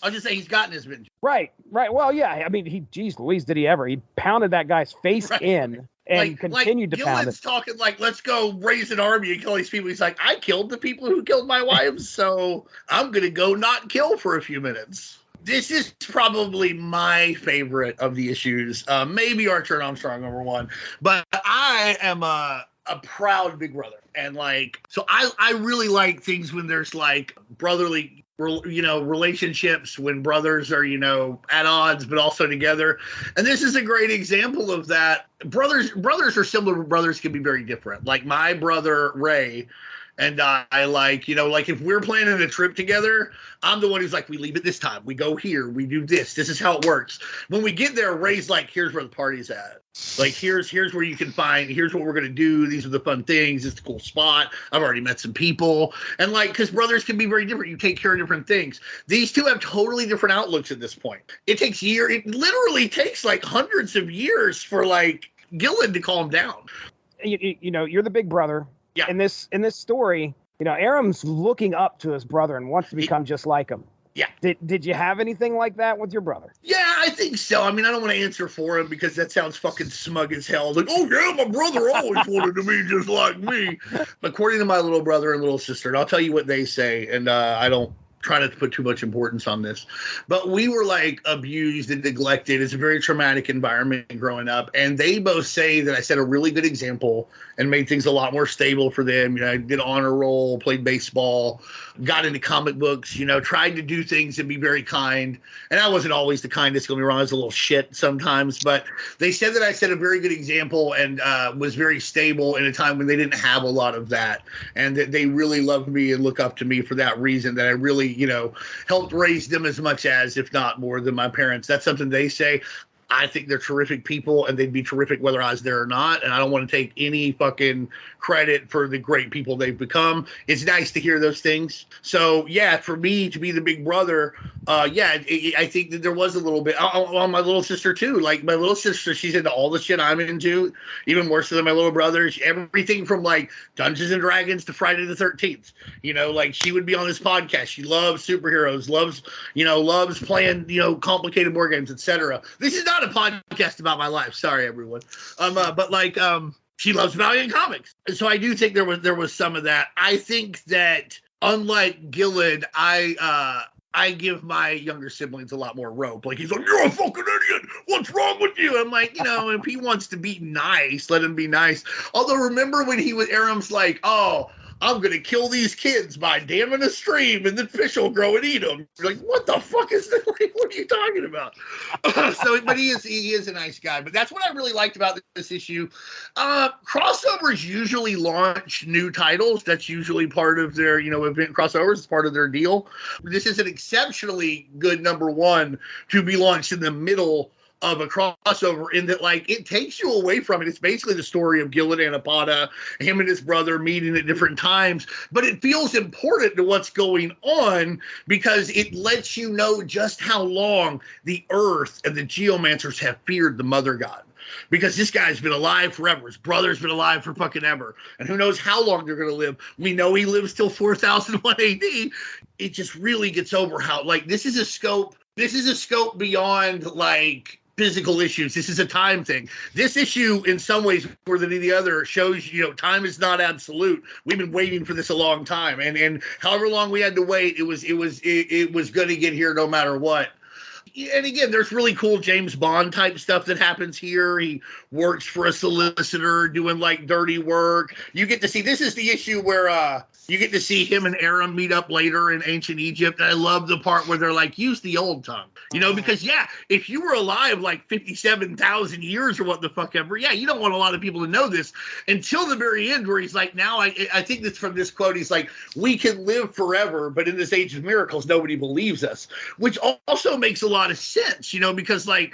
I'll just say he's gotten his vengeance. Right. Well, yeah. I mean, geez Louise, did he ever? He pounded that guy's face in and continued to pound it. Talking like, let's go raise an army and kill these people. He's like, I killed the people who killed my wives, so I'm going to go not kill for a few minutes. This is probably my favorite of the issues. Maybe Archer and Armstrong number 1, but I am a proud big brother. And like, so I really like things when there's like brotherly, relationships, when brothers are, at odds, but also together. And this is a great example of that. Brothers are similar, but brothers can be very different. Like my brother, Ray, and I like, if we're planning a trip together, I'm the one who's like, we leave at this time. We go here. We do this. This is how it works. When we get there, Ray's like, here's where the party's at. Like, here's where you can find, here's what we're going to do. These are the fun things. It's a cool spot. I've already met some people. And like, because brothers can be very different. You take care of different things. These two have totally different outlooks at this point. It takes years. It literally takes like hundreds of years for like Gillen to calm down. You're the big brother. Yeah. In this story, Aram's looking up to his brother and wants to become just like him. Yeah. Did you have anything like that with your brother? Yeah, I think so. I mean, I don't want to answer for him because that sounds fucking smug as hell. Like, oh yeah, my brother always wanted to be just like me. According to my little brother and little sister, and I'll tell you what they say, and I don't try not to put too much importance on this, but we were like abused and neglected. It's a very traumatic environment growing up, and they both say that I set a really good example and made things a lot more stable for them. You know, I did honor roll, played baseball, got into comic books, you know, tried to do things and be very kind. And I wasn't always the kindest, don't get me wrong, I was a little shit sometimes, but they said that I set a very good example and was very stable in a time when they didn't have a lot of that. And that they really loved me and look up to me for that reason, that I really, you know, helped raise them as much as, if not more than my parents. That's something they say. I think they're terrific people, and they'd be terrific whether I was there or not. And I don't want to take any fucking credit for the great people they've become. It's nice to hear those things. So, yeah, for me to be the big brother, I think that there was a little bit on my little sister, too. Like, my little sister, she's into all the shit I'm into, even more so than my little brother. Everything from, like, Dungeons and Dragons to Friday the 13th. You know, like, she would be on this podcast. She loves superheroes, loves playing, you know, complicated board games, etc. This is not a podcast about my life. Sorry, everyone. She loves Valiant comics. And so I do think there was some of that. I think that unlike Gillen, I give my younger siblings a lot more rope. Like, he's like, you're a fucking idiot. What's wrong with you? I'm like, you know, if he wants to be nice, let him be nice. Although remember when Aram's like, oh, I'm going to kill these kids by damming a stream and then fish will grow and eat them. You're like, what the fuck is that? Like, what are you talking about? But he is a nice guy. But that's what I really liked about this issue. Crossovers usually launch new titles. That's usually part of their, you know, event crossovers. It's part of their deal. This is an exceptionally good number one to be launched in the middle of a crossover, in that, like, it takes you away from it. It's basically the story of Gillen and Apada, him and his brother meeting at different times, but it feels important to what's going on because it lets you know just how long the Earth and the Geomancers have feared the Mother God. Because this guy's been alive forever. His brother's been alive for fucking ever. And who knows how long they're going to live. We know he lives till 4001 AD. It just really gets over how, like, this is a scope beyond, like, physical issues. This is a time thing. This issue, in some ways, more than any other, shows, you know, time is not absolute. We've been waiting for this a long time, and however long we had to wait, it was going to get here no matter what. And again, there's really cool James Bond type stuff that happens here. He works for a solicitor doing, like, dirty work. You get to see, this is the issue where you get to see him and Aram meet up later in ancient Egypt. And I love the part where they're like, use the old tongue. You know, because, yeah, if you were alive like 57,000 years or what the fuck ever, yeah, you don't want a lot of people to know this until the very end, where he's like, now I think that's from this quote. He's like, we can live forever, but in this age of miracles, nobody believes us, which also makes a lot of sense, you know, because, like,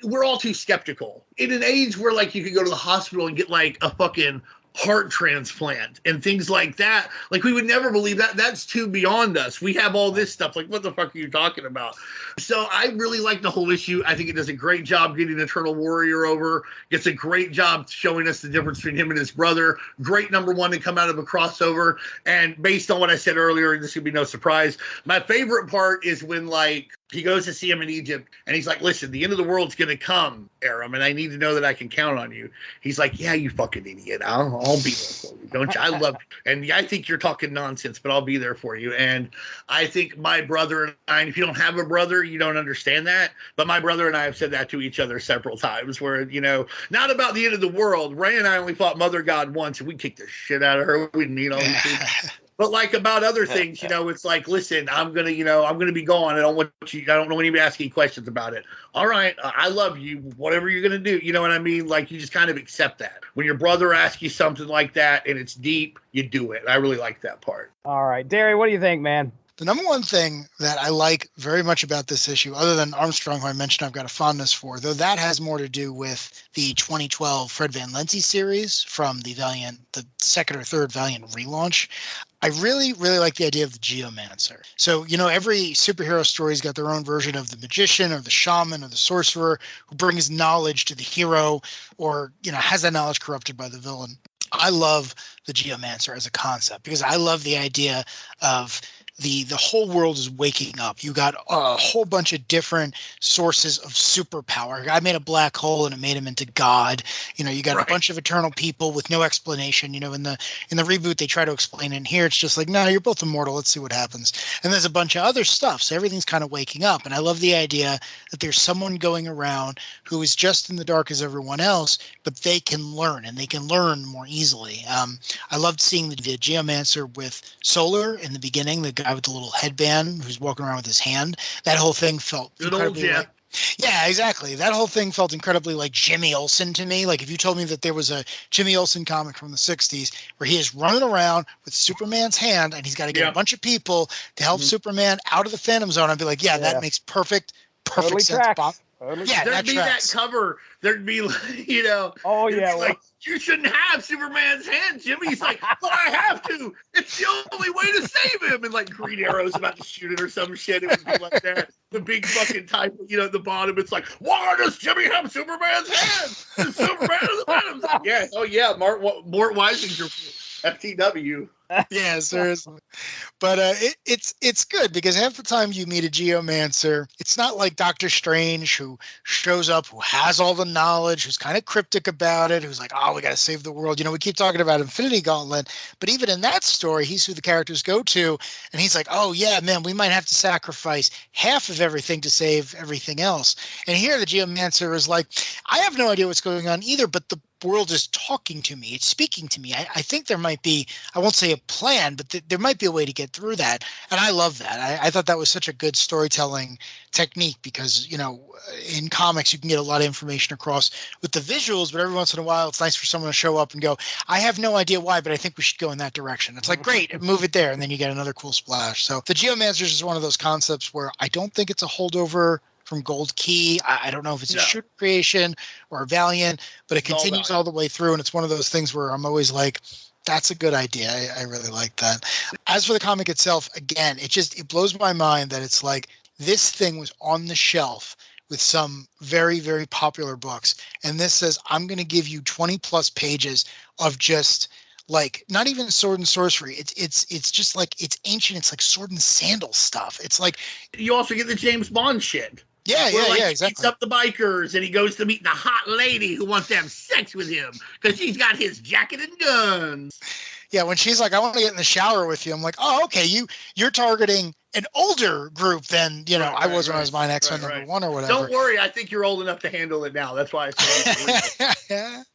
we're all too skeptical in an age where, like, you could go to the hospital and get, like, a fucking heart transplant and things like that. Like, we would never believe that. That's too beyond us. We have all this stuff. Like, what the fuck are you talking about? So I really like the whole issue. I think it does a great job getting Eternal Warrior over. Gets a great job showing us the difference between him and his brother. Great number one to come out of a crossover. And based on what I said earlier, this would be no surprise, my favorite part is when, like, he goes to see him in Egypt, and he's like, listen, the end of the world's going to come, Aram, and I need to know that I can count on you. He's like, yeah, you fucking idiot. I'll be there for you. Don't you? I love you. And I think you're talking nonsense, but I'll be there for you. And I think my brother and I, and if you don't have a brother, you don't understand that. But my brother and I have said that to each other several times where, you know, not about the end of the world. Ray and I only fought Mother God once, and we kicked the shit out of her. We didn't meet all these people. But, like, about other things, you know, it's like, listen, I'm going to be gone. I don't want anybody asking questions about it. All right. I love you. Whatever you're going to do. You know what I mean? Like, you just kind of accept that. When your brother asks you something like that and it's deep, you do it. I really like that part. All right. Darry, what do you think, man? The number one thing that I like very much about this issue, other than Armstrong, who I mentioned I've got a fondness for, though that has more to do with the 2012 Fred Van Lenzie series from the Valiant, the second or third Valiant relaunch. I really, really like the idea of the Geomancer. So, you know, every superhero story's got their own version of the magician or the shaman or the sorcerer who brings knowledge to the hero or, you know, has that knowledge corrupted by the villain. I love the Geomancer as a concept because I love the idea of the whole world is waking up. You got a whole bunch of different sources of superpower. I made a black hole and it made him into God. You got a bunch of eternal people with no explanation. In the reboot they try to explain it. And here it's just like, no, you're both immortal. Let's see what happens. And there's a bunch of other stuff. So everything's kind of waking up. And I love the idea that there's someone going around who is just in the dark as everyone else, but they can learn and they can learn more easily. I loved seeing the Geomancer with Solar in the beginning, the guy with the little headband who's walking around with his hand. That whole thing felt incredibly like, yeah, exactly. That whole thing felt incredibly like Jimmy Olsen to me. Like if you told me that there was a Jimmy Olsen comic from the 60s where he is running around with Superman's hand and he's got to get a bunch of people to help Superman out of the Phantom Zone, I'd be like, that makes perfect totally sense, Bob. Yeah, there'd be that cover. There'd be, Oh yeah, like you shouldn't have Superman's hand, Jimmy. He's like, but I have to. It's the only way to save him. And like Green Arrow's about to shoot it or some shit. It would be like that. The big fucking type, at the bottom. It's like, why does Jimmy have Superman's hand? It's Superman of the Phantom. Yeah, oh yeah, Mort Weisinger, FTW. Yeah, seriously. But it's good because half the time you meet a Geomancer, it's not like Doctor Strange who shows up, who has all the knowledge, who's kind of cryptic about it, who's like, oh, we got to save the world. We keep talking about Infinity Gauntlet, but even in that story, he's who the characters go to, and he's like, oh, yeah, man, we might have to sacrifice half of everything to save everything else. And here the Geomancer is like, I have no idea what's going on either, but the world is talking to me. It's speaking to me. I think there might be, I won't say a plan, but there might be a way to get through that. And I love that. I thought that was such a good storytelling technique because, in comics, you can get a lot of information across with the visuals, but every once in a while, it's nice for someone to show up and go, I have no idea why, but I think we should go in that direction. It's like, great, move it there. And then you get another cool splash. So the Geomancers is one of those concepts where I don't think it's a holdover from Gold Key. I don't know if it's a Shooter creation or a Valiant, but it continues all the way through. And it's one of those things where I'm always like, that's a good idea. I really like that. As for the comic itself, again, it blows my mind that it's like this thing was on the shelf with some very, very popular books. And this says, I'm going to give you 20 plus pages of just like not even sword and sorcery. It's just like it's ancient. It's like sword and sandal stuff. It's like you also get the James Bond shit. Yeah, yeah, exactly. He beats up the bikers and he goes to meet the hot lady who wants to have sex with him because she's got his jacket and guns. Yeah, when she's like, I want to get in the shower with you, I'm like, oh, okay, you're targeting an older group than, I was when I was buying X-Men number 1 or whatever. Don't worry, I think you're old enough to handle it now. That's why I said it.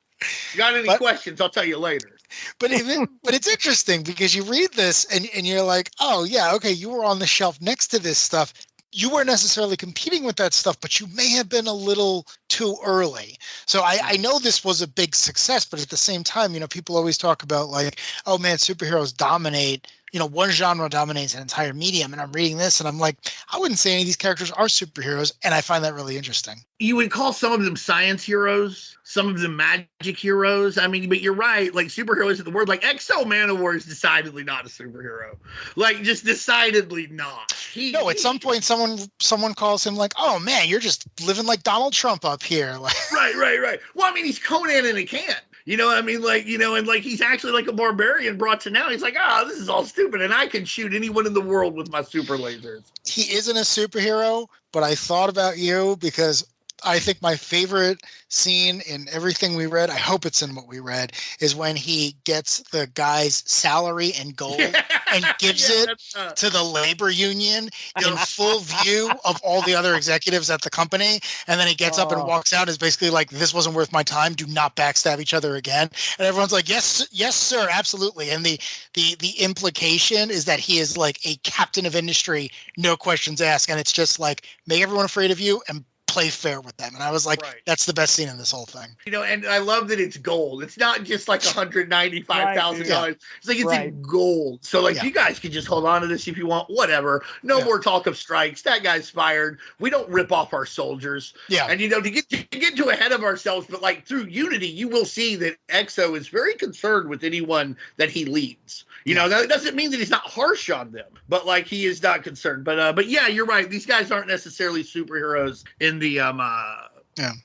You got any questions, I'll tell you later. But it's interesting because you read this and you're like, oh, yeah, okay, you were on the shelf next to this stuff. You weren't necessarily competing with that stuff, but you may have been a little too early. So I know this was a big success, but at the same time, people always talk about like, oh man, superheroes dominate, one genre dominates an entire medium. And I'm reading this and I'm like, I wouldn't say any of these characters are superheroes. And I find that really interesting. You would call some of them science heroes, some of them magic heroes. I mean, but you're right. Like superheroes is the word. Like Exo Manowar is decidedly not a superhero. Like just decidedly not. At some point, someone calls him like, "Oh man, you're just living like Donald Trump up here." Right. Well, I mean, he's Conan in a can. You know what I mean? Like, and like he's actually like a barbarian brought to now. He's like, this is all stupid, and I can shoot anyone in the world with my super lasers. He isn't a superhero, but I thought about you because I think my favorite scene in everything we read, I hope it's in what we read, is when he gets the guy's salary in gold and gives it to the labor union in full view of all the other executives at the company. And then he gets up and walks out. Is basically like, this wasn't worth my time. Do not backstab each other again. And everyone's like, yes, sir, absolutely. And the implication is that he is like a captain of industry, no questions asked. And it's just like, make everyone afraid of you and play fair with them. And I was like, that's the best scene in this whole thing. And I love that it's gold. It's not just like $195,000. It's like it's in gold. So like you guys can just hold on to this if you want, whatever. No more talk of strikes. That guy's fired. We don't rip off our soldiers. Yeah. And to get too ahead of ourselves, but like through Unity, you will see that Exo is very concerned with anyone that he leads. That doesn't mean that he's not harsh on them, but like he is not concerned. But yeah, you're right. These guys aren't necessarily superheroes in the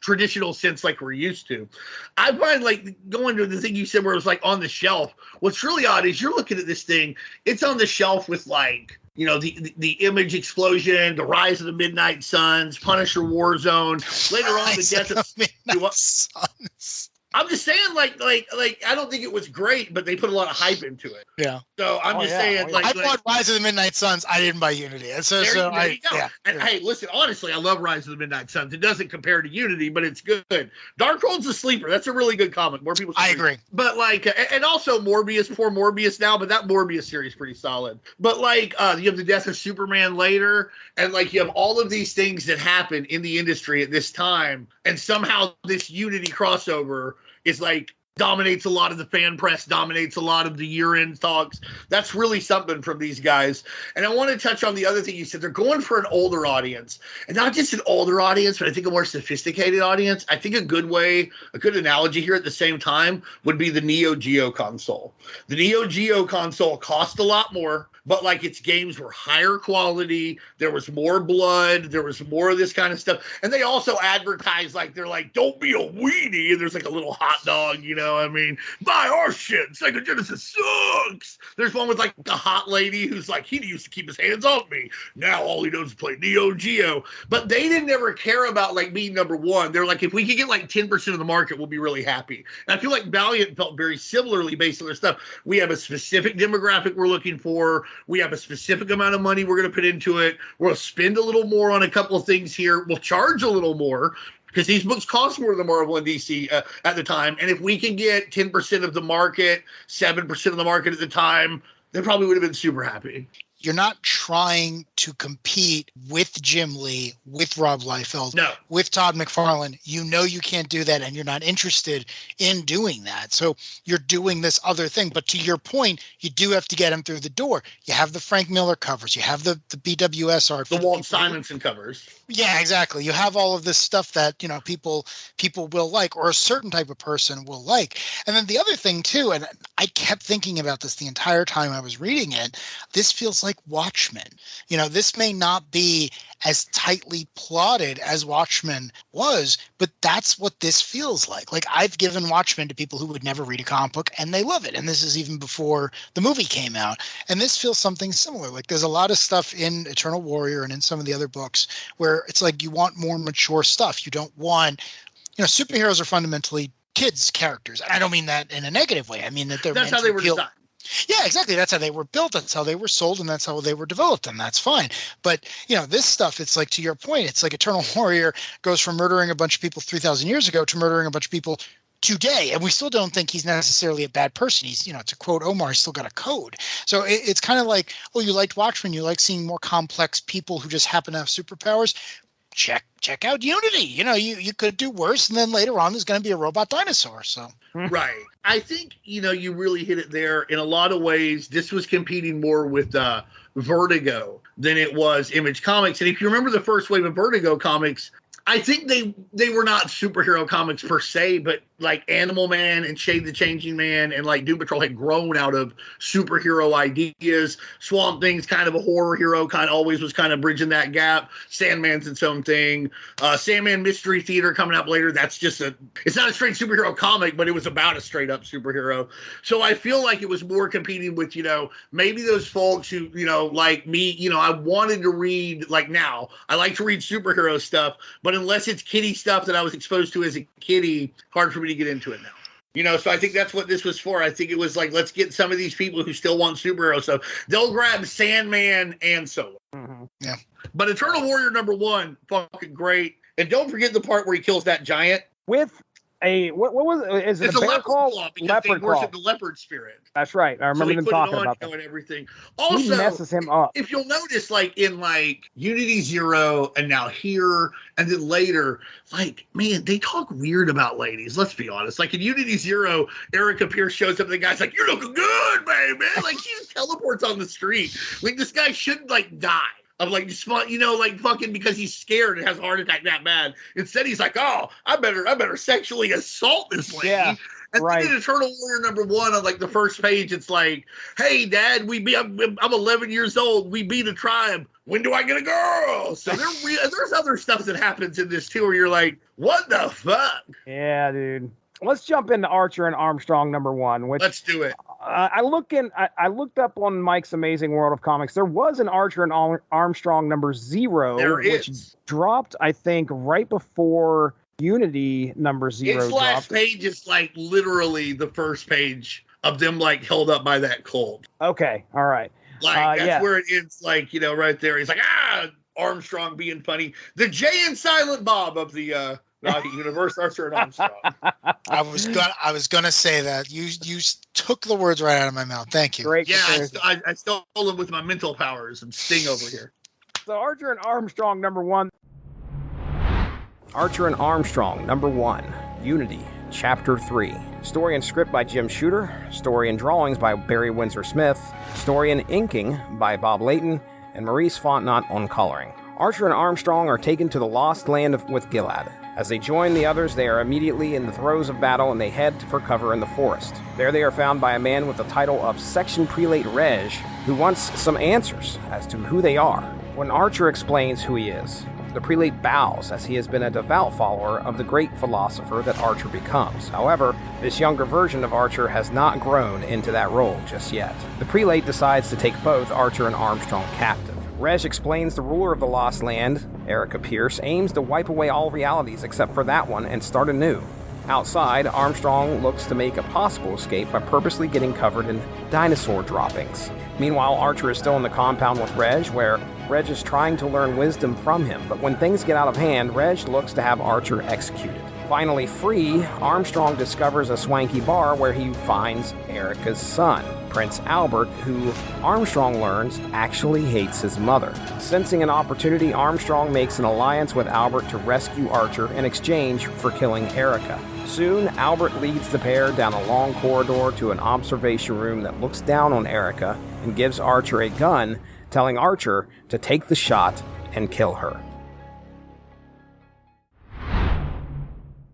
traditional sense like we're used to. I find like going to the thing you said where it was like on the shelf. What's really odd is you're looking at this thing. It's on the shelf with like you know, the Image explosion, the rise of the Midnight Suns, Punisher Warzone. Later on, the death of Midnight Suns. I'm just saying, like, I don't think it was great, but they put a lot of hype into it. Yeah. So I'm just saying, I bought Rise of the Midnight Suns. I didn't buy Unity. And so there I, you go. yeah. And hey, listen, honestly, I love Rise of the Midnight Suns. It doesn't compare to Unity, but it's good. Darkhold's a sleeper. That's a really good comic. More people. I agree. But like, and also Morbius, poor Morbius now, but that Morbius series is pretty solid. But like, you have the death of Superman later, and like you have all of these things that happen in the industry at this time, and somehow this Unity crossover is like dominates a lot of the fan press, dominates a lot of the year-end talks. That's really something from these guys. And I want to touch on the other thing you said. They're going for an older audience, and not just an older audience, but I think a more sophisticated audience. I think a good analogy here at the same time would be the Neo Geo console. The Neo Geo console cost a lot more, but like its games were higher quality. There was more blood. There was more of this kind of stuff. And they also advertise like, they're like, don't be a weenie. And there's like a little hot dog, you know, I mean, buy our shit. Sega Genesis sucks. There's one with like the hot lady who's like, he used to keep his hands off me. Now all he does is play Neo Geo. But they didn't ever care about like being number one. They're like, if we could get like 10% of the market, we'll be really happy. And I feel like Valiant felt very similarly based on their stuff. We have a specific demographic we're looking for. We have a specific amount of money we're going to put into it. We'll spend a little more on a couple of things here. We'll charge a little more because these books cost more than Marvel and DC at the time. And if we can get 10% of the market, 7% of the market at the time, they probably would have been super happy. You're not trying to compete with Jim Lee, with Rob Liefeld, with Todd McFarlane. You know you can't do that, and you're not interested in doing that. So you're doing this other thing. But to your point, you do have to get him through the door. You have the Frank Miller covers. You have the BWS art. The Walt Simonson covers. Yeah, exactly. You have all of this stuff that, you know, people will like, or a certain type of person will like. And then the other thing, too, and I kept thinking about this the entire time I was reading it, this feels like Watchmen. You know, this may not be as tightly plotted as Watchmen was, but that's what this feels like. Like, I've given Watchmen to people who would never read a comic book, and they love it. And this is even before the movie came out. And this feels something similar. Like, there's a lot of stuff in Eternal Warrior and in some of the other books where it's like you want more mature stuff. You don't want, you know, superheroes are fundamentally kids' characters. I don't mean that in a negative way. I mean that that's how they were designed. Yeah, exactly. That's how they were built. That's how they were sold, and that's how they were developed, and that's fine. But, you know, this stuff, it's like, to your point, it's like Eternal Warrior goes from murdering a bunch of people 3,000 years ago to murdering a bunch of people today, and we still don't think he's necessarily a bad person. He's, you know, to quote Omar, he's still got a code. So it's kind of like, oh, you liked Watchmen, you like seeing more complex people who just happen to have superpowers. Check out Unity. You know, you could do worse, and then later on there's going to be a robot dinosaur. So right. I think, you know, you really hit it there. In a lot of ways, this was competing more with Vertigo than it was Image Comics. And if you remember the first wave of Vertigo comics, I think they were not superhero comics per se, but like Animal Man and Shade the Changing Man and like Doom Patrol had grown out of superhero ideas. Swamp Thing's kind of a horror hero, kind of always was kind of bridging that gap. Sandman's its own thing. Sandman Mystery Theater coming out later. That's just it's not a straight superhero comic, but it was about a straight up superhero. So I feel like it was more competing with, you know, maybe those folks who, you know, like me, you know, I wanted to read, like now, I like to read superhero stuff, but unless it's kiddie stuff that I was exposed to as a kiddie, hard for me to get into it now. You know, so I think that's what this was for. I think it was like, let's get some of these people who still want superhero stuff. They'll grab Sandman and Solo. Mm-hmm. Yeah. But Eternal Warrior #1, fucking great. And don't forget the part where he kills that giant. With a, what was it? Is it it's a bear claw? Because they worship the leopard spirit. That's right. I remember them talking about that. And everything. Also, he messes him up. If you'll notice, like in like Unity 0 and now here and then later, like, man, they talk weird about ladies. Let's be honest. Like in Unity 0, Erica Pierce shows up and the guy's like, "You're looking good, baby." Like she just teleports on the street. Like this guy shouldn't like die. Of like, you know, like fucking because he's scared and has a heart attack that bad. Instead, he's like, "Oh, I better sexually assault this lady." Yeah, and right. then in Eternal Warrior #1 on like the first page, it's like, "Hey, Dad, I'm 11 years old. We beat a tribe. When do I get a girl?" So there's other stuff that happens in this too, where you're like, "What the fuck?" Yeah, dude. Let's jump into Archer and Armstrong #1. Which, let's do it. I looked up on Mike's Amazing World of Comics. There was an Archer and Armstrong number 0, which dropped, I think, right before Unity number 0 its dropped. last page is like literally the first page of them like held up by that cold. Okay, all right. Like that's where it ends. Like, you know, right there. He's like, Armstrong being funny. The Jay and Silent Bob of the universe, Archer and Armstrong. I was gonna say that you took the words right out of my mouth. Thank you. Great. Yeah, I stole them with my mental powers and Sting over here. So Archer and Armstrong number 1. Archer and Armstrong number 1, Unity, Chapter 3. Story and script by Jim Shooter. Story and drawings by Barry Winsor Smith. Story and inking by Bob Layton and Maurice Fontenot on coloring. Archer and Armstrong are taken to the Lost Land with Gilad. As they join the others, they are immediately in the throes of battle and they head for cover in the forest. There they are found by a man with the title of Section Prelate Reg, who wants some answers as to who they are. When Archer explains who he is, the prelate bows, as he has been a devout follower of the great philosopher that Archer becomes. However, this younger version of Archer has not grown into that role just yet. The prelate decides to take both Archer and Armstrong captive. Reg explains the ruler of the Lost Land, Erica Pierce, aims to wipe away all realities except for that one and start anew. Outside, Armstrong looks to make a possible escape by purposely getting covered in dinosaur droppings. Meanwhile, Archer is still in the compound with Reg, where Reg is trying to learn wisdom from him, but when things get out of hand, Reg looks to have Archer executed. Finally free, Armstrong discovers a swanky bar where he finds Erica's son, Prince Albert, who Armstrong learns actually hates his mother. Sensing an opportunity, Armstrong makes an alliance with Albert to rescue Archer in exchange for killing Erica. Soon, Albert leads the pair down a long corridor to an observation room that looks down on Erica and gives Archer a gun, telling Archer to take the shot and kill her.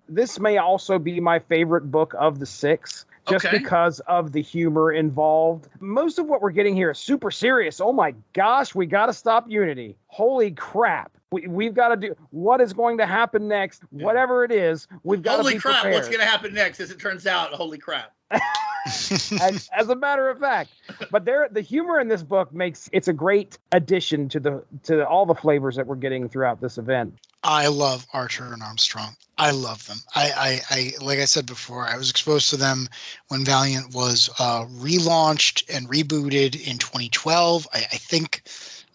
This may also be my favorite book of the 6, just because of the humor involved. Most of what we're getting here is super serious. Oh my gosh, we got to stop Unity. Holy crap. We've got to do what is going to happen next, whatever it is. We've got to be prepared. Holy crap, what's going to happen next? As it turns out, holy crap. as a matter of fact, but the humor in this book it's a great addition to all the flavors that we're getting throughout this event. I love Archer and Armstrong. I love them. I like I said before, I was exposed to them when Valiant was relaunched and rebooted in 2012. I think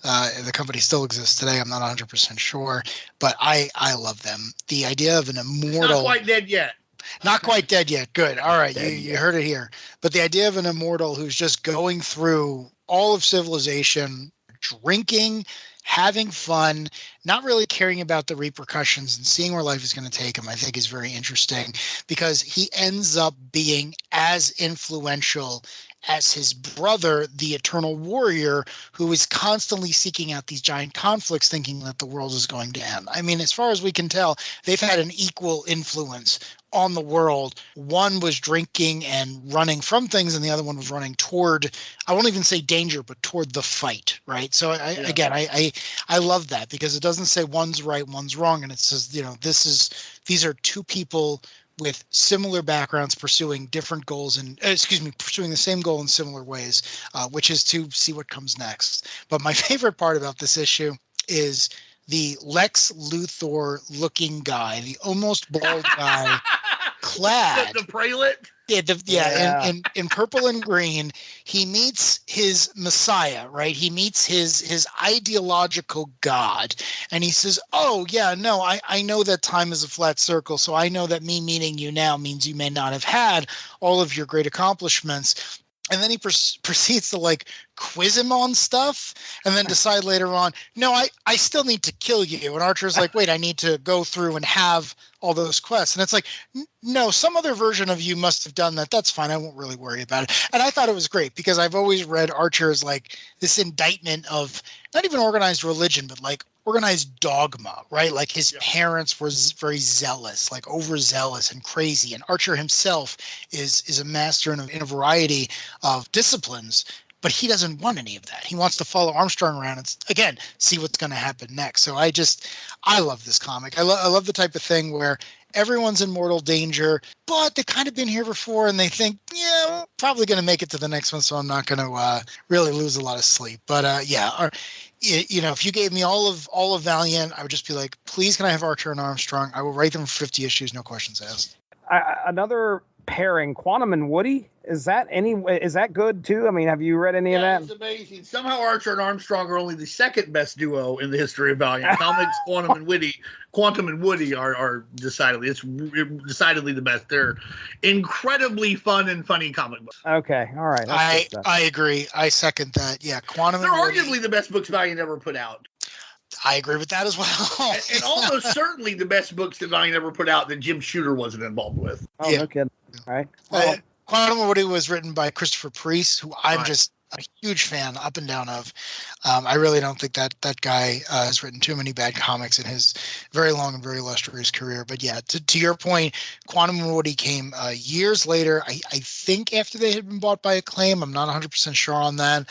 the company still exists today. I'm not 100% sure, but I love them. The idea of an immortal. Not quite dead yet. Not quite dead yet. Good. All right. You heard it here. But the idea of an immortal who's just going through all of civilization, drinking, having fun, not really caring about the repercussions and seeing where life is going to take him, I think is very interesting because he ends up being as influential as his brother, the Eternal Warrior, who is constantly seeking out these giant conflicts, thinking that the world is going to end. I mean, as far as we can tell, they've had an equal influence on the world. One was drinking and running from things, and the other one was running toward, I won't even say danger, but toward the fight, right? So I love that because it doesn't say one's right, one's wrong, and it says, these are two people with similar backgrounds pursuing different goals and pursuing the same goal in similar ways, which is to see what comes next. But my favorite part about this issue is the Lex Luthor looking guy, the almost bald guy, clad. The prelate? In purple and green, he meets his Messiah, right? He meets his ideological God. And he says, oh, yeah, no, I know that time is a flat circle. So I know that me meeting you now means you may not have had all of your great accomplishments. And then he proceeds to quiz him on stuff and then decide later on, no, I still need to kill you. And Archer's like, wait, I need to go through and have all those quests. And it's like, no, some other version of you must have done that. That's fine. I won't really worry about it. And I thought it was great because I've always read Archer as this indictment of not even organized religion, but organized dogma, right? Like his parents were very zealous, overzealous and crazy. And Archer himself is a master in a variety of disciplines, but he doesn't want any of that. He wants to follow Armstrong around and, again, see what's going to happen next. So I love this comic. I love the type of thing where everyone's in mortal danger, but they've kind of been here before and they think, yeah, we're probably going to make it to the next one, so I'm not going to really lose a lot of sleep. But if you gave me all of Valiant, I would just be like, please, can I have Archer and Armstrong? I will write them for 50 issues, no questions asked. Another pairing, Quantum and Woody. Is that good too? I mean, have you read any of that? It's amazing. Somehow Archer and Armstrong are only the second best duo in the history of Valiant Comics. Quantum and Woody are decidedly the best. They're incredibly fun and funny comic books. Okay, all right. I agree. I second that. Yeah, Quantum. They're arguably the best books Valiant ever put out. I agree with that as well. and almost certainly the best books that Valiant ever put out that Jim Shooter wasn't involved with. Oh, yeah. No kidding. All right. Well, Quantum and Woody was written by Christopher Priest, who I'm just a huge fan up and down of. I really don't think that guy has written too many bad comics in his very long and very illustrious career. But yeah, to your point, Quantum and Woody came years later. I think after they had been bought by Acclaim. I'm not 100% sure on that.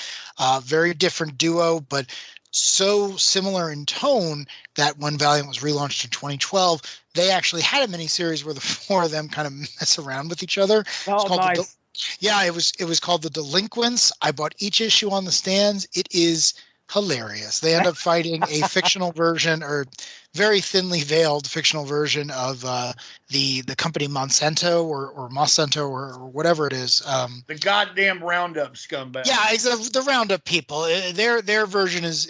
Very different duo, but so similar in tone that when Valiant was relaunched in 2012, they actually had a miniseries where the four of them kind of mess around with each other. Oh, nice. It was called The Delinquents. I bought each issue on the stands. It is hilarious. They end up fighting a fictional version, or very thinly veiled fictional version of the company Monsanto or Monsanto or whatever it is. The goddamn Roundup scumbag. Yeah, the Roundup people. Their version is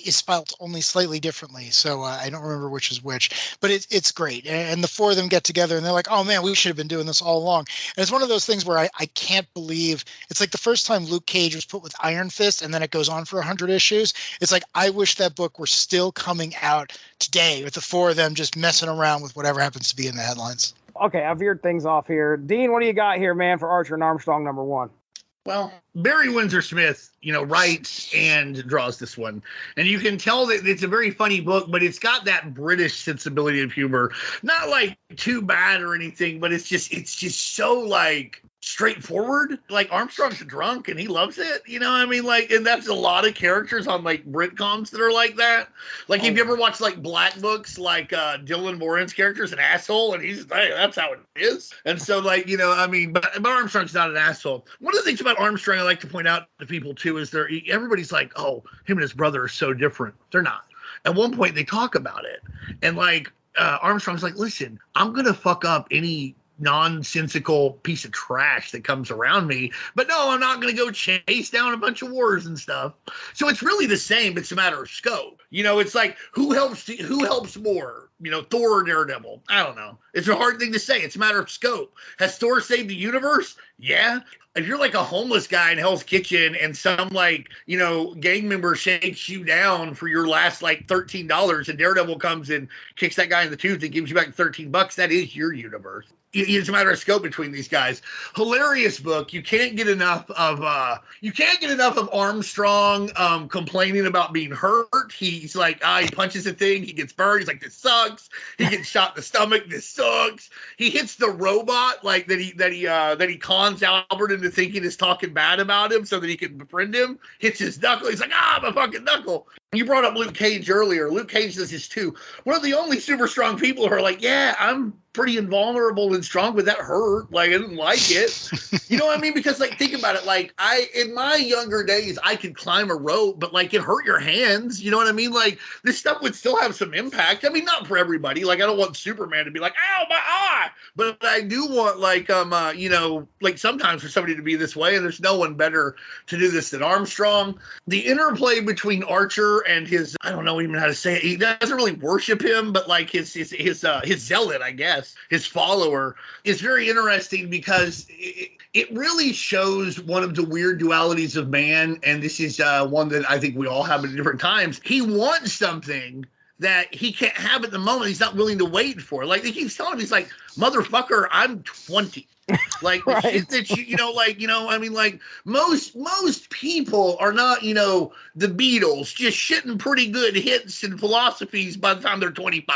spelled only slightly differently. So I don't remember which is which, but it's great. And the four of them get together and they're like, oh man, we should have been doing this all along. And it's one of those things where I can't believe it's like the first time Luke Cage was put with Iron Fist and then it goes on for 100 issues. It's like, I wish that book were still coming out today with the four of them just messing around with whatever happens to be in the headlines. Okay, I've veered things off here. Dean, what do you got here, man, for Archer and Armstrong #1? Well, Barry Winsor Smith, writes and draws this one. And you can tell that it's a very funny book, but it's got that British sensibility of humor. Not like too bad or anything, but it's just so like straightforward. Like Armstrong's a drunk and he loves it. You know what I mean? Like, and that's a lot of characters on like Britcoms that are like that. Like, if you ever watched like Black Books, like Dylan Moran's character's an asshole and he's like, that's how it is. And so like, but Armstrong's not an asshole. One of the things about Armstrong I like to point out to people too is everybody's like, oh, him and his brother are so different. They're not. At one point they talk about it. And like Armstrong's like, listen, I'm going to fuck up any nonsensical piece of trash that comes around me, but no, I'm not going to go chase down a bunch of wars and stuff. So it's really the same. It's a matter of scope. It's like who helps more, Thor or Daredevil? I don't know. It's a hard thing to say. It's a matter of scope. Has Thor saved the universe? Yeah. If you're like a homeless guy in Hell's Kitchen and some gang member shakes you down for your last like $13 and Daredevil comes and kicks that guy in the tooth and gives you back $13, that is your universe. It's a matter of scope between these guys. Hilarious book. You can't get enough of Armstrong complaining about being hurt. He's like, he punches a thing, he gets burned. He's like, this sucks. He gets shot in the stomach. This sucks. He hits the robot like that he cons Albert into thinking is talking bad about him so that he can befriend him. Hits his knuckle. He's like, my fucking knuckle. You brought up Luke Cage earlier. Luke Cage does this too. One of the only super strong people who are like, yeah, I'm pretty invulnerable and strong, but that hurt. Like, I didn't like it. You know what I mean? Because like, think about it. Like in my younger days, I could climb a rope, but like it hurt your hands. You know what I mean? Like this stuff would still have some impact. I mean, not for everybody. Like I don't want Superman to be like, ow, my eye. But I do want like, like sometimes for somebody to be this way, and there's no one better to do this than Armstrong. The interplay between Archer and his, I don't know even how to say it. He doesn't really worship him, but like his zealot, I guess, his follower, is very interesting because it really shows one of the weird dualities of man. And this is one that I think we all have at different times. He wants something that he can't have at the moment. He's not willing to wait for. Like he keeps telling him, he's like, motherfucker, I'm 20. Like the Right. shit that I mean, like most people are not, the Beatles just shitting pretty good hits and philosophies by the time they're 25,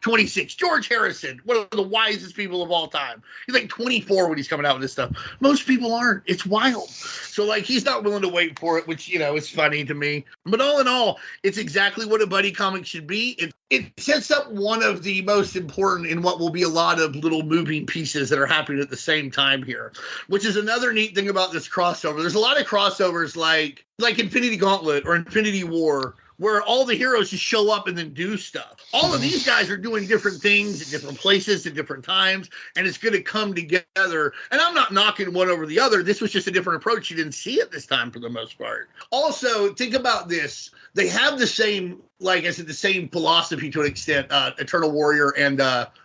26. George Harrison, one of the wisest people of all time. He's like 24 when he's coming out with this stuff. Most people aren't. It's wild. So like he's not willing to wait for it, which, it's funny to me. But all in all, it's exactly what a buddy comic should be. It sets up one of the most important in what will be a lot of little moving pieces that are happening at the same time here, which is another neat thing about this crossover. There's a lot of crossovers like Infinity Gauntlet or Infinity War, where all the heroes just show up and then do stuff. All of these guys are doing different things at different places at different times, and it's going to come together. And I'm not knocking one over the other. This was just a different approach. You didn't see it this time for the most part. Also, think about this. They have the same, like I said, the same philosophy to an extent, Eternal Warrior and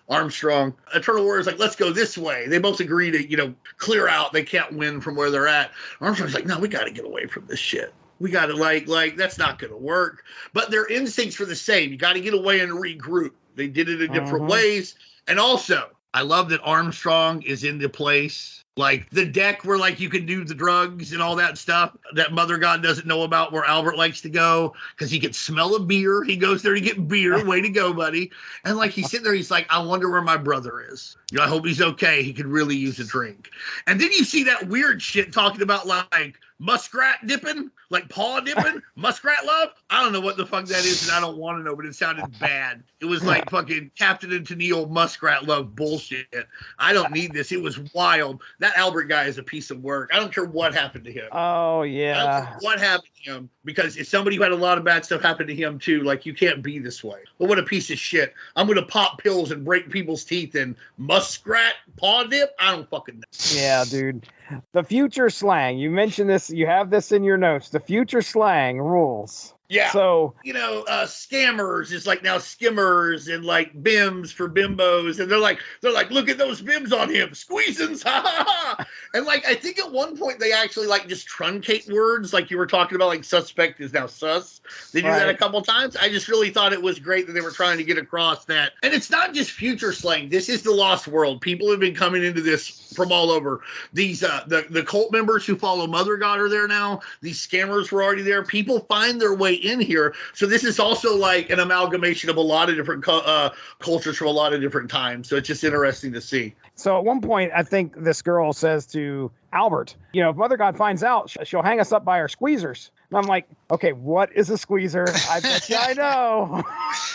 Armstrong. Eternal Warrior is like, let's go this way. They both agree to, clear out. They can't win from where they're at. Armstrong's like, no, we got to get away from this shit. We got to like that's not going to work. But their instincts were the same. You got to get away and regroup. They did it in different ways. And also, I love that Armstrong is into place. Like the deck where like you can do the drugs and all that stuff that Mother God doesn't know about, where Albert likes to go because he can smell a beer. He goes there to get beer. Way to go, buddy. And like he's sitting there, he's like, I wonder where my brother is. I hope he's okay. He could really use a drink. And then you see that weird shit talking about like muskrat dipping, like paw dipping, muskrat love. I don't know what the fuck that is, and I don't want to know, but it sounded bad. It was like fucking Captain and Tennille muskrat love bullshit. I don't need this. It was wild. That Albert guy is a piece of work. I don't care what happened to him. Oh, I don't yeah. care what happened to him, because if somebody who had a lot of bad stuff happened to him too, like you can't be this way. But what a piece of shit. I'm going to pop pills and break people's teeth and muskrat paw dip? I don't fucking know. Yeah, dude. The future slang. You mentioned this. You have this in your notes. The future slang rules. Yeah. So, scammers is like now skimmers, and like bims for bimbos. And they're like, look at those bims on him. Squeezins. Ha ha ha. And like, I think at one point they actually like just truncate words. Like you were talking about, like suspect is now sus. They do that a couple times. I just really thought it was great that they were trying to get across that. And it's not just future slang. This is the lost world. People have been coming into this from all over. These, the cult members who follow Mother God are there now. These scammers were already there. People find their way in here. So this is also like an amalgamation of a lot of different cultures from a lot of different times. So it's just interesting to see. So at one point, I think this girl says to Albert, if Mother God finds out, she'll hang us up by our squeezers. And I'm like, okay, what is a squeezer? I bet you I know.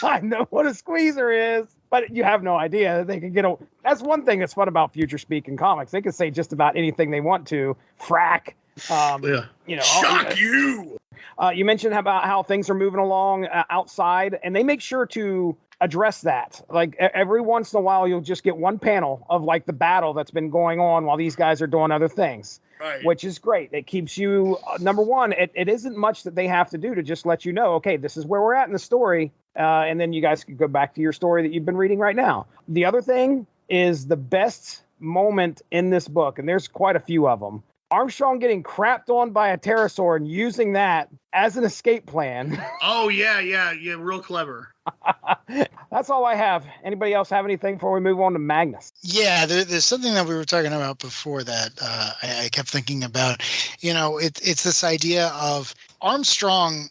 I know what a squeezer is. But you have no idea. They can that's one thing that's fun about Future Speak in comics. They can say just about anything they want to. Frack. Shock you. You mentioned about how things are moving along outside, and they make sure to address that. Like every once in a while, you'll just get one panel of like the battle that's been going on while these guys are doing other things, right. Which is great. It keeps you, number one, it isn't much that they have to do to just let you know, okay, this is where we're at in the story. And then you guys can go back to your story that you've been reading right now. The other thing is the best moment in this book, and there's quite a few of them. Armstrong getting crapped on by a pterosaur and using that as an escape plan. Oh, yeah, real clever. That's all I have. Anybody else have anything before we move on to Magnus? Yeah, there's something that we were talking about before that I kept thinking about. It's this idea of Armstrong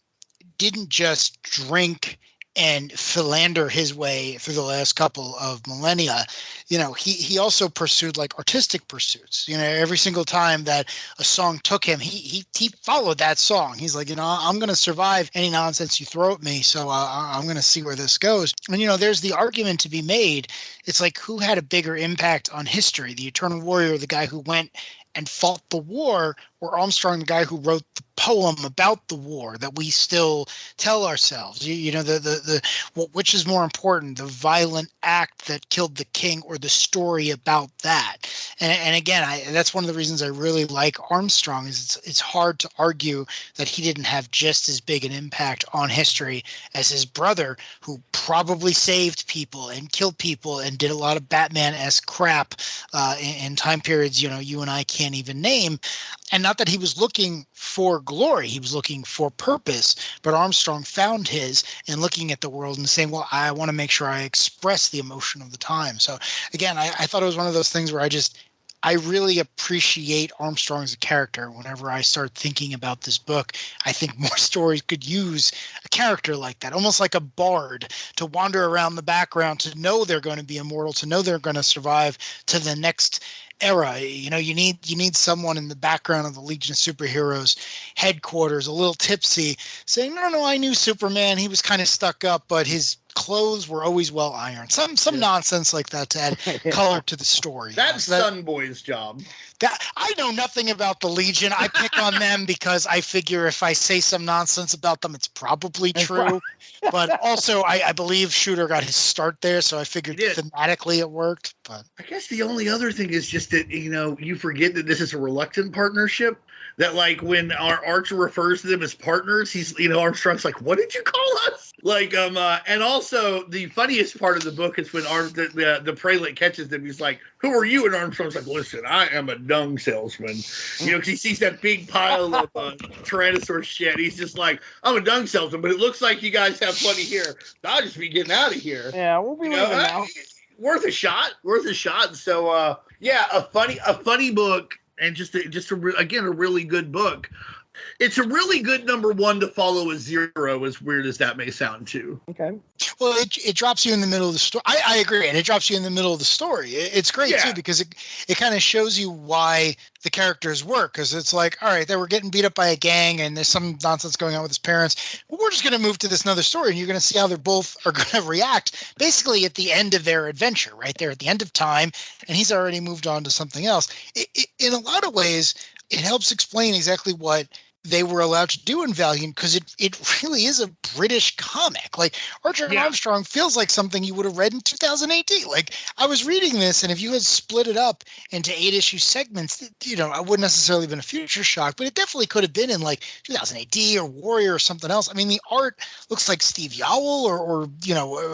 didn't just drink and philander his way through the last couple of millennia. He also pursued like artistic pursuits. Every single time that a song took him, he followed that song. He's like, I'm going to survive any nonsense you throw at me. So I'm going to see where this goes. And, there's the argument to be made. It's like, who had a bigger impact on history? The Eternal Warrior, the guy who went and fought the war, or Armstrong, the guy who wrote the poem about the war that we still tell ourselves? Which is more important, the violent act that killed the king or the story about that? And again, that's one of the reasons I really like Armstrong, is it's hard to argue that he didn't have just as big an impact on history as his brother, who probably saved people and killed people and did a lot of Batman-esque crap in time periods you and I can't even name. And not that he was looking for glory. He was looking for purpose, but Armstrong found his and looking at the world and saying, well, I want to make sure I express the emotion of the time. So again, I thought it was one of those things where I really appreciate Armstrong as a character. Whenever I start thinking about this book, I think more stories could use a character like that, almost like a bard, to wander around the background, to know they're going to be immortal, to know they're going to survive to the next era. You know, you need someone in the background of the Legion of Superheroes headquarters, a little tipsy, saying, no, I knew Superman. He was kind of stuck up, but his clothes were always well ironed. Some nonsense like that to add color to the story. That's Sunboy's job. That I know nothing about the Legion. I pick on them because I figure if I say some nonsense about them, it's probably true. But also, I believe Shooter got his start there, so I figured thematically it worked. But I guess the only other thing is just that, you forget that this is a reluctant partnership. That, like, when our Archer refers to them as partners, he's, Armstrong's like, what did you call us? Like, and also the funniest part of the book is when the prelate catches them. He's like, who are you? And Armstrong's like, listen, I am a dung salesman. Because he sees that big pile of Tyrannosaurus shit. He's just like, I'm a dung salesman, but it looks like you guys have plenty here. I'll just be getting out of here. Yeah, we'll be leaving now. Worth a shot. So, a funny book. And again, a really good book. It's a really good number one to follow a zero, as weird as that may sound too. Okay. Well, it drops you in the middle of the story. I agree. And it drops you in the middle of the story. It's great too, because it kind of shows you why the characters work. Because it's like, all right, they were getting beat up by a gang and there's some nonsense going on with his parents. Well, we're just going to move to this another story and you're going to see how they're both are going to react basically at the end of their adventure, right there at the end of time. And he's already moved on to something else. In a lot of ways, it helps explain exactly what they were allowed to do in Valiant, because it really is a British comic. Like Archer and Armstrong feels like something you would have read in 2018. Like I was reading this, and if you had split it up into 8-issue segments, I wouldn't necessarily have been a future shock, but it definitely could have been in like 2008 or Warrior or something else. I mean, the art looks like Steve Yowell or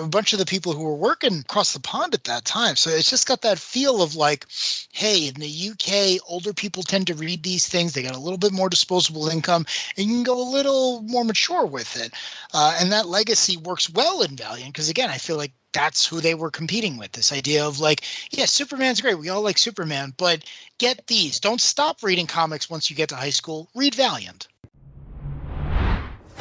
a bunch of the people who were working across the pond at that time. So it's just got that feel of like, hey, in the UK, older people tend to read these things. They got a little bit more disposable income, and you can go a little more mature with it. And that legacy works well in Valiant, because again, I feel like that's who they were competing with. This idea of like, yeah, Superman's great. We all like Superman, but get these. Don't stop reading comics once you get to high school. Read Valiant.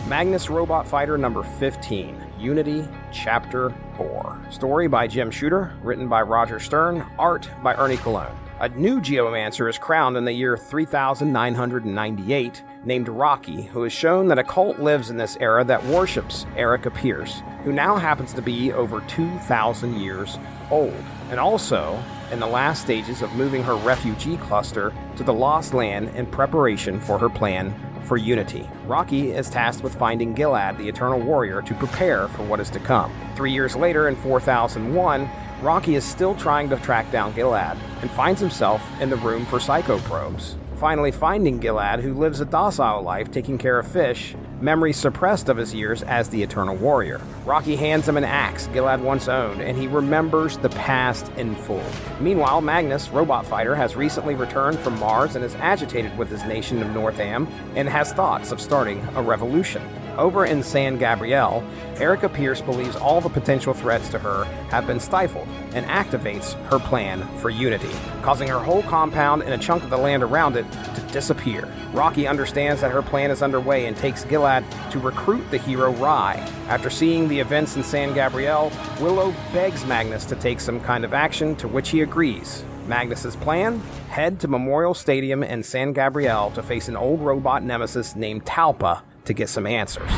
Magnus Robot Fighter number 15, Unity, Chapter 4. Story by Jim Shooter, written by Roger Stern, art by Ernie Colon. A new geomancer is crowned in the year 3998, named Rocky, who has shown that a cult lives in this era that worships Erica Pierce, who now happens to be over 2,000 years old, and also in the last stages of moving her refugee cluster to the Lost Land in preparation for her plan for Unity. Rocky is tasked with finding Gilad, the Eternal Warrior, to prepare for what is to come. 3 years later, in 4001, Rocky is still trying to track down Gilad and finds himself in the room for psychoprobes. Finally finding Gilad, who lives a docile life taking care of fish, memories suppressed of his years as the Eternal Warrior. Rocky hands him an axe Gilad once owned, and he remembers the past in full. Meanwhile, Magnus, Robot Fighter, has recently returned from Mars and is agitated with his nation of Northam and has thoughts of starting a revolution. Over in San Gabriel, Erica Pierce believes all the potential threats to her have been stifled and activates her plan for Unity, causing her whole compound and a chunk of the land around it to disappear. Rocky understands that her plan is underway and takes Gilad to recruit the hero Rai. After seeing the events in San Gabriel, Willow begs Magnus to take some kind of action, to which he agrees. Magnus's plan? Head to Memorial Stadium in San Gabriel to face an old robot nemesis named Talpa to get some answers.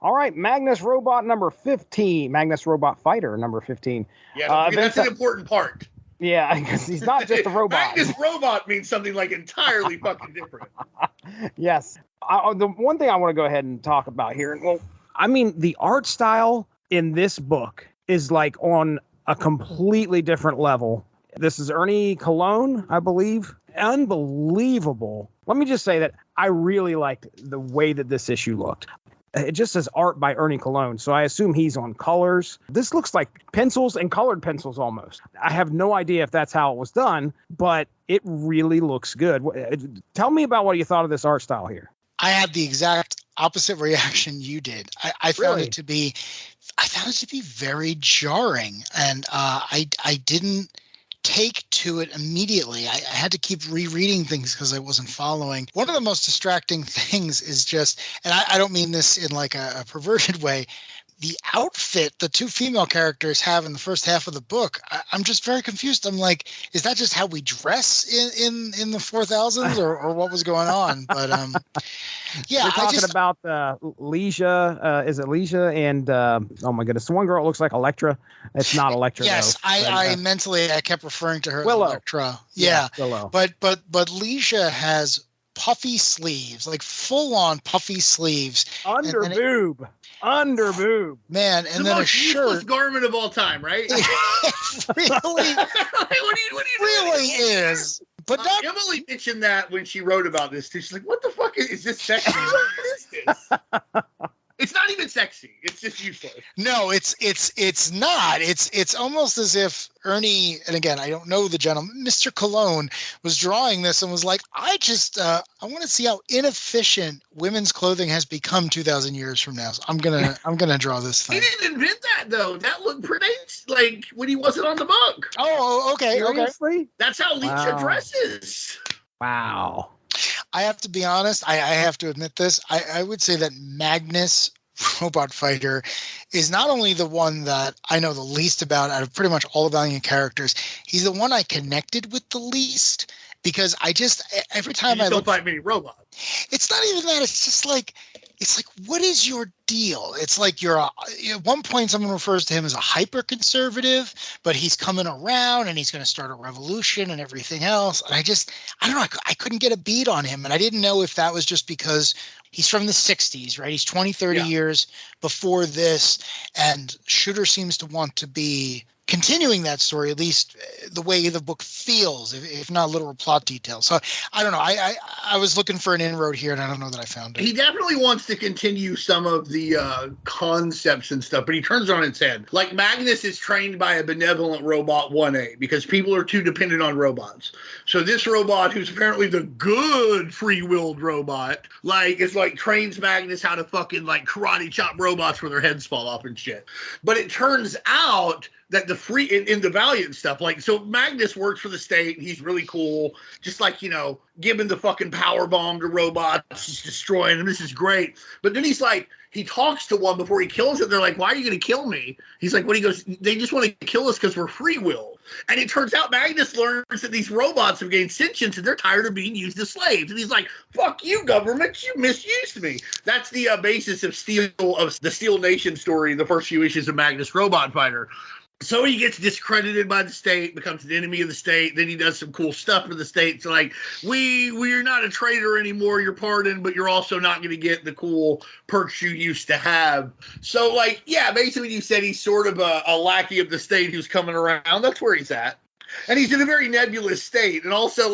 All right, Magnus Robot number 15. Magnus Robot Fighter number 15. Yeah, that's an important part. Yeah, because he's not just a robot. Magnus Robot means something like entirely fucking different. Yes. The one thing I want to go ahead and talk about here, well, I mean, the art style in this book is like on a completely different level. This is Ernie Colon, I believe. Unbelievable. Let me just say that I really liked the way that this issue looked. It just says art by Ernie Cologne, so I assume he's on colors. This looks like pencils and colored pencils almost. I have no idea if that's how it was done, but it really looks good. Tell me about what you thought of this art style here. I had the exact opposite reaction you did. I found Really? it to be very jarring, and I didn't take to it immediately. I had to keep rereading things because I wasn't following. One of the most distracting things is just, and I don't mean this in like a perverted way, the outfit the two female characters have in the first half of the book. I'm just very confused. I'm like, is that just how we dress in the 4000s or what was going on? But yeah, We're talking about Leisha. Is it Leisha? And oh my goodness, the one girl looks like Electra. It's not Electra. Yes, though, I mentally I kept referring to her Willow. as Electra. Yeah, Willow. but Leisha has puffy sleeves, like full on puffy sleeves. Under boob. Man, and the then most a useless shirt. garment of all time, right? It really, what do you really is. But not Emily mentioned that when she wrote about this too. She's like, "What the fuck is this sexy? What is this?" It's not even sexy. It's just useless. No, it's not. It's almost as if Ernie, and again, I don't know the gentleman, Mr. Cologne, was drawing this and was like, I want to see how inefficient women's clothing has become 2,000 years from now. So I'm gonna draw this thing. He didn't invent that though. That look predates like when he wasn't on the book. Oh, okay, Seriously? okay. That's how Leisha Wow. dresses. Wow. I have to be honest. I have to admit this. I would say that Magnus Robot Fighter is not only the one that I know the least about out of pretty much all the Valiant characters. He's the one I connected with the least because I just every time I don't fight many robots. It's not even that. It's just like what is your deal? It's like at one point someone refers to him as a hyper conservative, but he's coming around and he's going to start a revolution and everything else. And I don't know. I couldn't get a beat on him. And I didn't know if that was just because he's from the 60s, right? He's 20, 30 years before this. And Shooter seems to want to be continuing that story, at least the way the book feels, if not literal plot details. So I don't know. I was looking for an inroad here, and I don't know that I found it. He definitely wants to continue some of the concepts and stuff, but he turns it on its head. Like Magnus is trained by a benevolent robot 1A because people are too dependent on robots. So this robot, who's apparently the good free-willed robot, trains Magnus how to fucking karate chop robots where their heads fall off and shit. But it turns out that the free in the Valiant stuff, so Magnus works for the state and he's really cool, just giving the fucking power bomb to robots, just destroying them. This is great. But then he talks to one before he kills it. They're like, "Why are you going to kill me?" He's like, he goes, "They just want to kill us because we're free will." And it turns out Magnus learns that these robots have gained sentience and they're tired of being used as slaves. And he's like, "Fuck you, government! You misused me." That's the basis of the Steel Nation story, the first few issues of Magnus Robot Fighter. So he gets discredited by the state, becomes an enemy of the state. Then he does some cool stuff for the state. So we're not a traitor anymore. You're pardoned, but you're also not going to get the cool perks you used to have. So basically you said he's sort of a lackey of the state who's coming around. That's where he's at. And he's in a very nebulous state. And also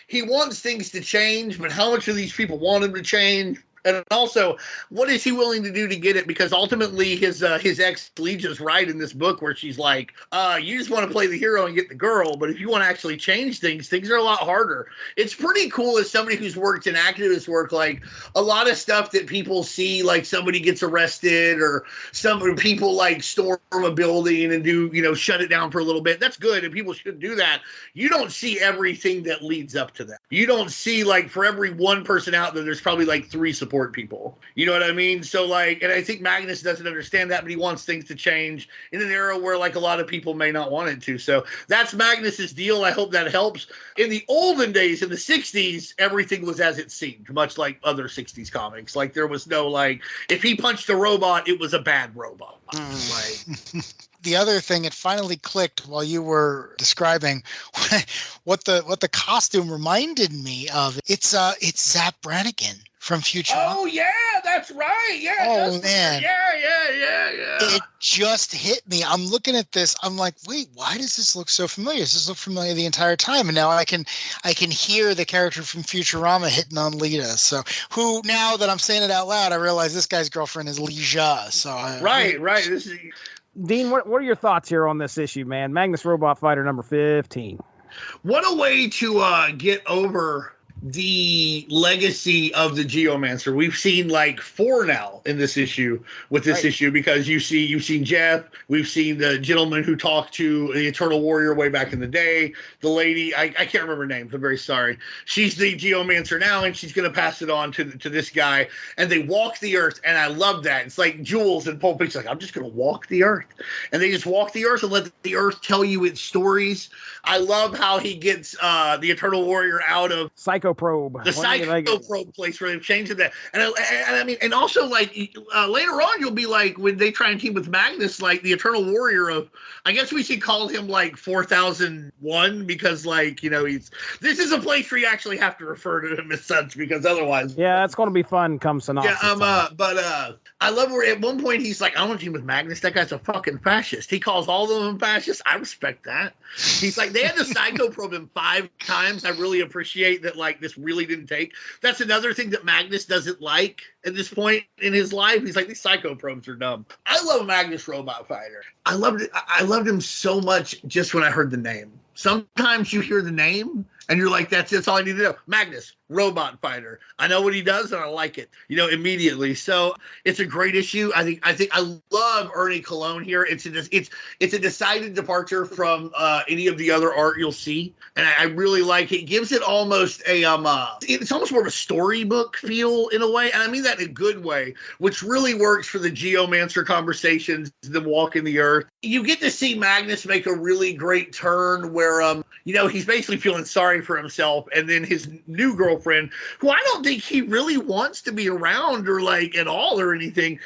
he wants things to change, but how much of these people want him to change? And also, what is he willing to do to get it? Because ultimately, his ex Legia's right in this book where she's like, you just want to play the hero and get the girl. But if you want to actually change things are a lot harder. It's pretty cool as somebody who's worked in activist work, a lot of stuff that people see, somebody gets arrested or some people storm a building and do, shut it down for a little bit. That's good. And people should do that. You don't see everything that leads up to that. You don't see for every one person out there's probably 3 support people. You know what I mean? So and I think Magnus doesn't understand that, but he wants things to change in an era where a lot of people may not want it to. So that's Magnus's deal. I hope that helps. In the olden days, in the 60s, everything was as it seemed, much like other 60s comics. There was no if he punched a robot, it was a bad robot. The other thing, it finally clicked while you were describing what the costume reminded me of. It's Zap Brannigan from Futurama. Oh yeah, that's right. Yeah. Oh man. Yeah. It just hit me. I'm looking at this. I'm like, wait, why does this look so familiar? Does this look familiar the entire time? And now I can hear the character from Futurama hitting on Lita. So who, now that I'm saying it out loud, I realize this guy's girlfriend is Lija. So Right. This is Dean, what are your thoughts here on this issue, man? Magnus Robot Fighter number 15. what a way to get over the legacy of the Geomancer. We've seen like 4 now in this issue with this issue, because you've seen Jeff, we've seen the gentleman who talked to the Eternal Warrior way back in the day, the lady, I can't remember her name, I'm very sorry. She's the Geomancer now, and she's going to pass it on to this guy, and they walk the earth, and I love that. It's like Jules in Pulp Fiction, like, I'm just going to walk the earth, and they just walk the earth and let the earth tell you its stories. I love how he gets the Eternal Warrior out of Psycho Probe. the Psycho Probe place where they've changed that. And I mean, and also like later on, you'll be like, when they try and team with Magnus, like the Eternal Warrior of, I guess we should call him like 4001, because like, this is a place where you actually have to refer to him as such, because otherwise. Yeah, it's going to be fun come synopsis. Yeah, but I love where at one point he's like, I want to team with Magnus. That guy's a fucking fascist. He calls all of them fascists. I respect that. He's like, they had the Psycho Probe him 5 times. I really appreciate that, like, this really didn't take. That's another thing that Magnus doesn't like at this point in his life. He's like, these Psycho Probes are dumb. I love Magnus Robot Fighter. I loved him so much just when I heard the name. Sometimes you hear the name and you're like, that's all I need to know. Magnus Robot Fighter. I know what he does and I like it, immediately. So it's a great issue. I think I love Ernie Colon here. It's a decided departure from any of the other art you'll see, and I really like it. It gives it almost it's almost more of a storybook feel in a way, and I mean that in a good way, which really works for the Geomancer conversations, them walking the earth. You get to see Magnus make a really great turn where he's basically feeling sorry for himself, and then his new girlfriend, who I don't think he really wants to be around or like at all or anything,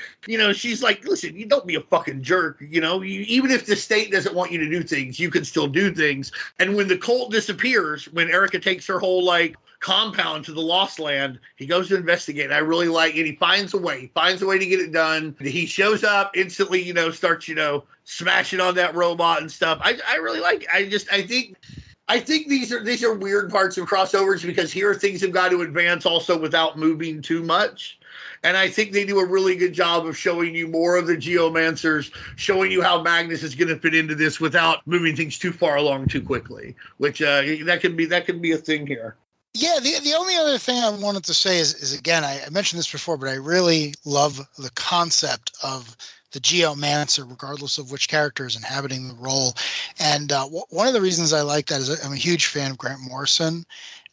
she's like, listen, you don't be a fucking jerk, even if the state doesn't want you to do things, you can still do things. And when the cult disappears, when Erica takes her whole like compound to the Lost Land, he goes to investigate. I really like it. He finds a way to get it done. He shows up instantly, starts, smashing on that robot and stuff. I really like it. I think these are weird parts of crossovers, because here things have got to advance also without moving too much. And I think they do a really good job of showing you more of the Geomancers, showing you how Magnus is going to fit into this without moving things too far along too quickly, which that could be a thing here. Yeah, the only other thing I wanted to say is again, I mentioned this before, but I really love the concept of the Geomancer, regardless of which character is inhabiting the role. And one of the reasons I like that is I'm a huge fan of Grant Morrison,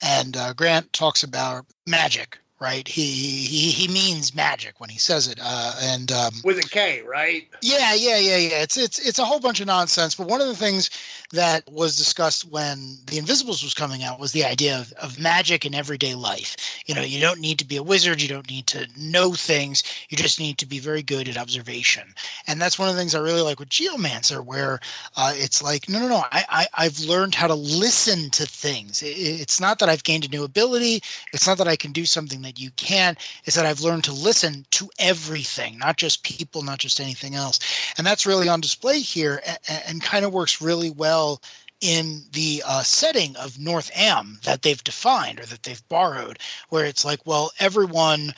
and Grant talks about magic. Right, he means magic when he says it, and with a K, right? Yeah. It's a whole bunch of nonsense. But one of the things that was discussed when The Invisibles was coming out was the idea of magic in everyday life. You don't need to be a wizard. You don't need to know things. You just need to be very good at observation. And that's one of the things I really like with Geomancer, where it's like, no. I've learned how to listen to things. It's not that I've gained a new ability. It's not that I can do something that you can. Is that I've learned to listen to everything, not just people, not just anything else. And that's really on display here, and kind of works really well in the setting of North Am that they've defined or that they've borrowed, where it's like, well, everyone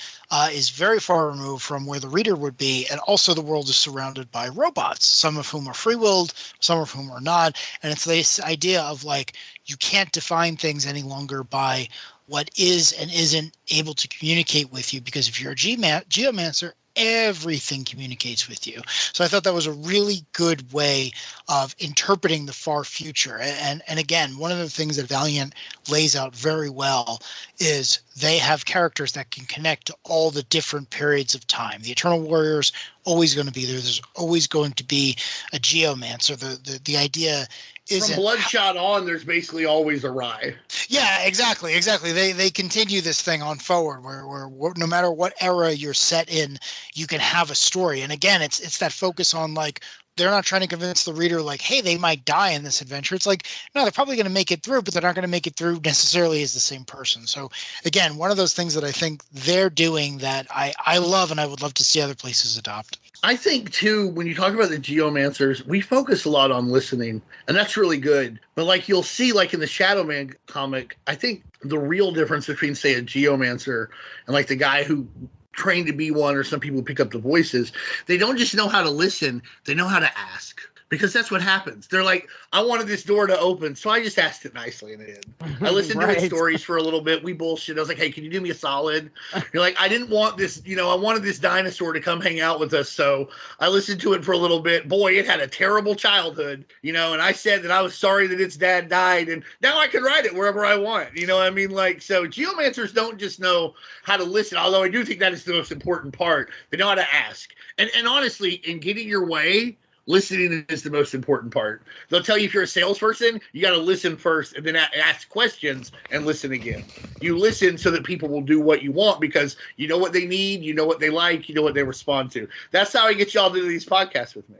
is very far removed from where the reader would be, and also the world is surrounded by robots, some of whom are free-willed, some of whom are not. And it's this idea of like, you can't define things any longer by what is and isn't able to communicate with you, because if you're a Geomancer, everything communicates with you. So I thought that was a really good way of interpreting the far future. And again, one of the things that Valiant lays out very well is they have characters that can connect to all the different periods of time. The Eternal Warrior's always going to be there. There's always going to be a Geomancer. The idea is from Bloodshot on, there's basically always a Rye. Yeah, exactly. They continue this thing on forward, where no matter what era you're set in, you can have a story. And again, it's that focus on like they're not trying to convince the reader like, hey, they might die in this adventure. It's like, no, they're probably going to make it through, but they're not going to make it through necessarily as the same person. So again, one of those things that I think they're doing that I love, and I would love to see other places adopt. I think, too, when you talk about the geomancers, we focus a lot on listening, and that's really good. But like you'll see, like in the Shadow Man comic, I think the real difference between, say, a geomancer and like the guy who trained to be one, or some people who pick up the voices, they don't just know how to listen, they know how to ask. Because that's what happens. They're like, I wanted this door to open, so I just asked it nicely, and it did. I listened to his stories for a little bit. We bullshit. I was like, hey, can you do me a solid? You're like, I didn't want this, I wanted this dinosaur to come hang out with us, so I listened to it for a little bit. Boy, it had a terrible childhood, and I said that I was sorry that its dad died, and now I can ride it wherever I want. You know what I mean? Like, so geomancers don't just know how to listen, although I do think that is the most important part. They know how to ask. And honestly, in getting your way, listening is the most important part. They'll tell you if you're a salesperson, you got to listen first and then ask questions and listen again. You listen so that people will do what you want because you know what they need, you know what they like, you know what they respond to. That's how I get y'all to do these podcasts with me.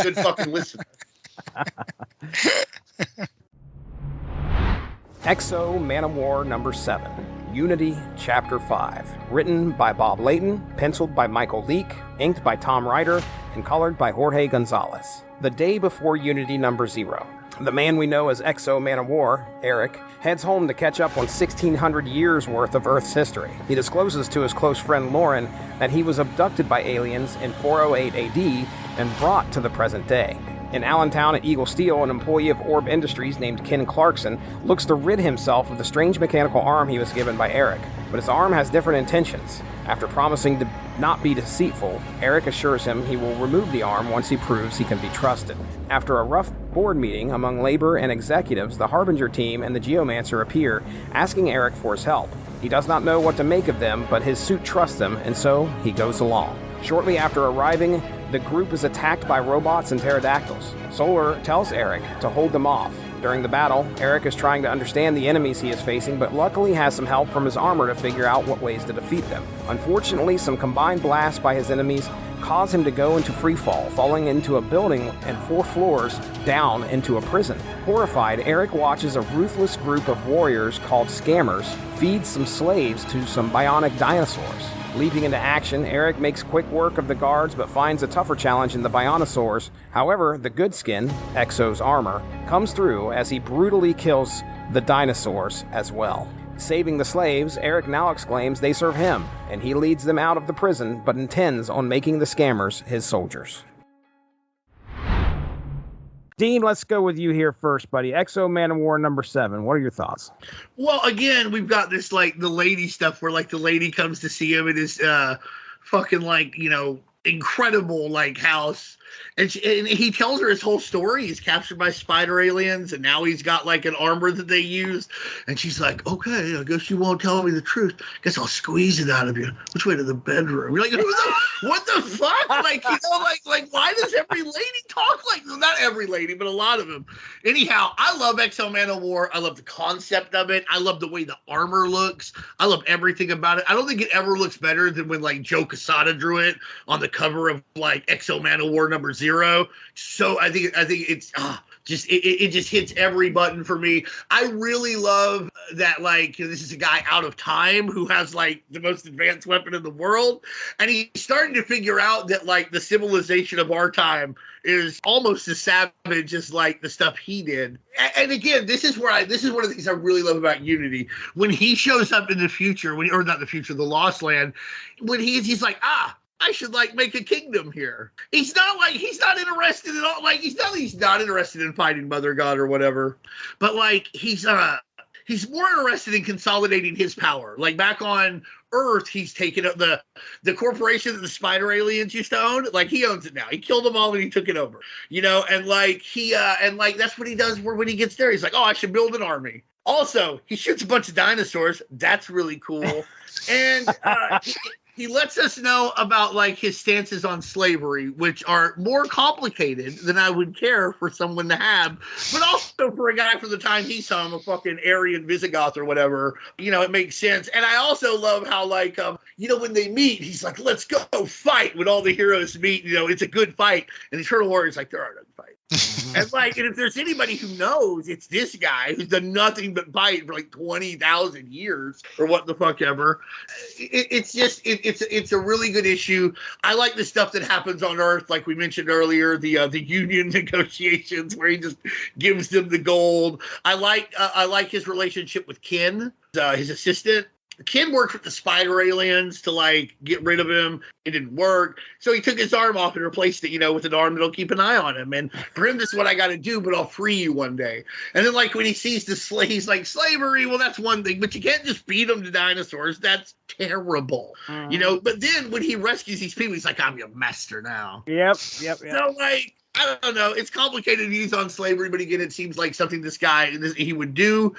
Good fucking listener. Exo Man of War number 7. Unity, Chapter 5. Written by Bob Layton, penciled by Michael Leake, inked by Tom Ryder, and colored by Jorge Gonzalez. The day before Unity number 0. The man we know as Exo Man of War, Eric, heads home to catch up on 1,600 years worth of Earth's history. He discloses to his close friend Lauren that he was abducted by aliens in 408 AD and brought to the present day. In Allentown at Eagle Steel, an employee of Orb Industries named Ken Clarkson looks to rid himself of the strange mechanical arm he was given by Eric, but his arm has different intentions. After promising to not be deceitful, Eric assures him he will remove the arm once he proves he can be trusted. After a rough board meeting among labor and executives, the Harbinger team and the Geomancer appear, asking Eric for his help. He does not know what to make of them, but his suit trusts them, and so he goes along. Shortly after arriving, the group is attacked by robots and pterodactyls. Solar tells Eric to hold them off. During the battle, Eric is trying to understand the enemies he is facing, but luckily has some help from his armor to figure out what ways to defeat them. Unfortunately, some combined blasts by his enemies cause him to go into freefall, falling into a building and 4 floors down into a prison. Horrified, Eric watches a ruthless group of warriors called Scammers feed some slaves to some bionic dinosaurs. Leaping into action, Eric makes quick work of the guards but finds a tougher challenge in the Bionosaurs. However, the good skin, Exo's armor, comes through as he brutally kills the dinosaurs as well. Saving the slaves, Eric now exclaims they serve him, and he leads them out of the prison but intends on making the Scammers his soldiers. Dean, let's go with you here first, buddy. Exo Man of War number 7. What are your thoughts? Well, again, we've got this, like, the lady stuff where, like, the lady comes to see him in his fucking, like, incredible, like, house. And he tells her his whole story. He's captured by spider aliens, and now he's got, like, an armor that they used. And she's like, okay, I guess you won't tell me the truth. Guess I'll squeeze it out of you. Which way to the bedroom? You're like, what the fuck? Like, like, why does every lady talk like this? Not every lady, but a lot of them. Anyhow, I love Exo Man of War. I love the concept of it. I love the way the armor looks. I love everything about it. I don't think it ever looks better than when, like, Joe Quesada drew it on the cover of, like, Exo Man of War number 0. So I think it's it just hits every button for me. I really love that, like, this is a guy out of time who has, like, the most advanced weapon in the world, and he's starting to figure out that, like, the civilization of our time is almost as savage as, like, the stuff he did. And again, this is one of the things I really love about Unity. When he shows up in the future, the Lost Land, when he's like, I should, like, make a kingdom here. He's not interested at all. Like, he's not interested in fighting Mother God or whatever. But, like, he's more interested in consolidating his power. Like, back on Earth, he's taken up the corporation that the spider aliens used to own. Like, he owns it now. He killed them all and he took it over. And like that's what he does. When he gets there, he's like, I should build an army. Also, he shoots a bunch of dinosaurs. That's really cool. And he lets us know about like his stances on slavery, which are more complicated than I would care for someone to have. But also for a guy from the time he saw him, a fucking Aryan Visigoth or whatever, it makes sense. And I also love how like, when they meet, he's like, let's go fight. When all the heroes meet, it's a good fight. And the Turtle Warrior's like, there are no fights. And if there's anybody who knows, it's this guy who's done nothing but fight for like 20,000 years or what the fuck ever. It's a really good issue. I like the stuff that happens on Earth, like we mentioned earlier, the union negotiations where he just gives them the gold. I like his relationship with Ken, his assistant. Ken worked with the spider aliens to like get rid of him. It didn't work. So he took his arm off and replaced it, with an arm that'll keep an eye on him. And for him, this is what I got to do, but I'll free you one day. And then like when he sees the he's like, slavery, well, that's one thing, but you can't just feed them to dinosaurs. That's terrible. But then when he rescues these people, he's like, I'm your master now. Yep. So like, I don't know. It's complicated views on slavery, but again, it seems like something this guy, he would do.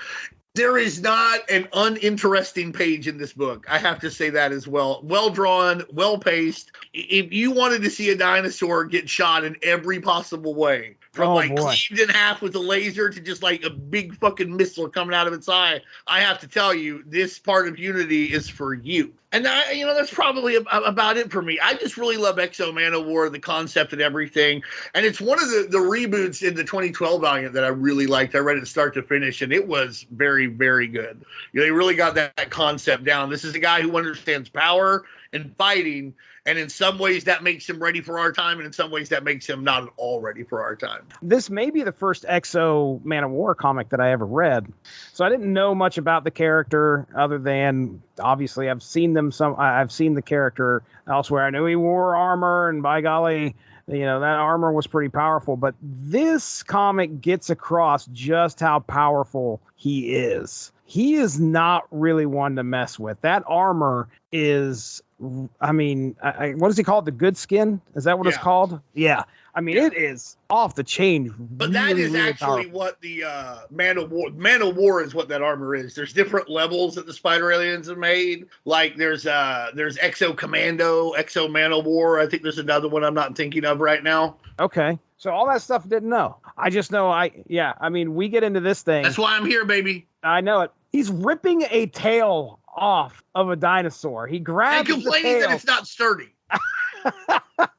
There is not an uninteresting page in this book. I have to say that as well. Well drawn, well paced. If you wanted to see a dinosaur get shot in every possible way, from cleaved in half with a laser to just like a big fucking missile coming out of its eye, I have to tell you, this part of Unity is for you. And that's probably about it for me. I just really love Exo Manowar, the concept and everything. And it's one of the reboots in the 2012 Valiant that I really liked. I read it start to finish, and it was very, very good. They really got that concept down. This is a guy who understands power and fighting, and in some ways that makes him ready for our time, and in some ways that makes him not at all ready for our time. This may be the first Exo Man of War comic that I ever read, so I didn't know much about the character other than obviously I've seen the character elsewhere. I knew he wore armor, and by golly, that armor was pretty powerful. But this comic gets across just how powerful he is. He is not really one to mess with. That armor is, what does he call it? The good skin? Is that what it's called? Yeah. It is off the chain. But that is actually what the Man of War is what that armor is. There's different levels that the spider aliens have made. Like there's Exo Commando, Exo Man of War. I think there's another one I'm not thinking of right now. Okay. So all that stuff I didn't know. I just know we get into this thing. That's why I'm here, baby. I know it. He's ripping a tail off of a dinosaur. He grabs and complaining that it's not sturdy.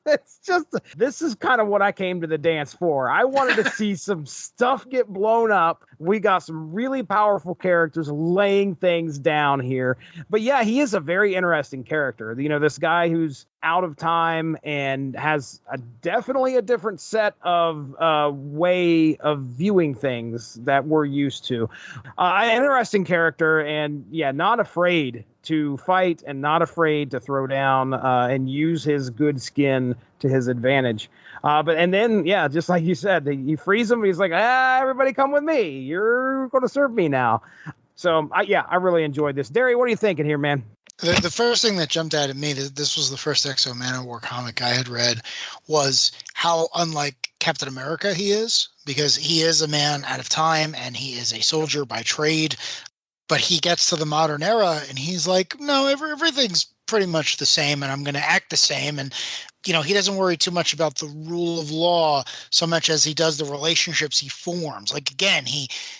It's just, this is kind of what I came to the dance for. I wanted to see some stuff get blown up. We got some really powerful characters laying things down here. But yeah, he is a very interesting character. This guy who's out of time and has definitely a different set of way of viewing things that we're used to. An interesting character, and not afraid to fight and not afraid to throw down and use his good skin to his advantage. And then, just like you said, he frees him. He's like, everybody come with me. You're going to serve me now. So, I really enjoyed this. Darry, what are you thinking here, man? The first thing that jumped out at me, this was the first Exo Manowar comic I had read, was how unlike Captain America he is, because he is a man out of time and he is a soldier by trade. But he gets to the modern era and he's like, no, everything's pretty much the same and I'm going to act the same. And, he doesn't worry too much about the rule of law so much as he does the relationships he forms. Like, again,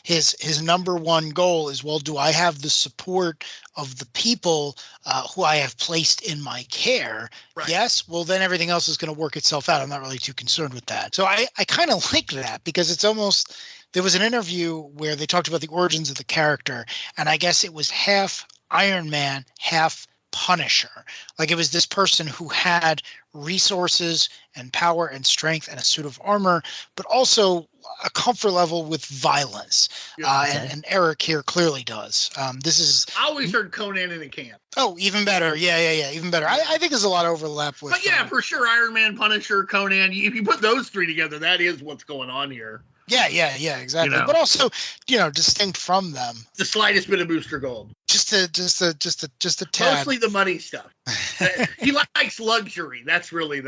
his number one goal is, well, do I have the support of the people who I have placed in my care? Right. Yes. Well, then everything else is going to work itself out. I'm not really too concerned with that. So I kind of like that because it's almost, there was an interview where they talked about the origins of the character, and I guess it was half Iron Man, half Punisher. Like, it was this person who had resources and power and strength and a suit of armor, but also a comfort level with violence. And Eric here clearly does. This is. I always heard Conan in a can. Oh, even better. Yeah. Even better. I think there's a lot of overlap with. But yeah, for sure. Iron Man, Punisher, Conan. If you put those three together, that is what's going on here. Yeah, exactly. But also, distinct from them. The slightest bit of Booster Gold. Just a tad. Mostly the money stuff. He likes luxury. That's really.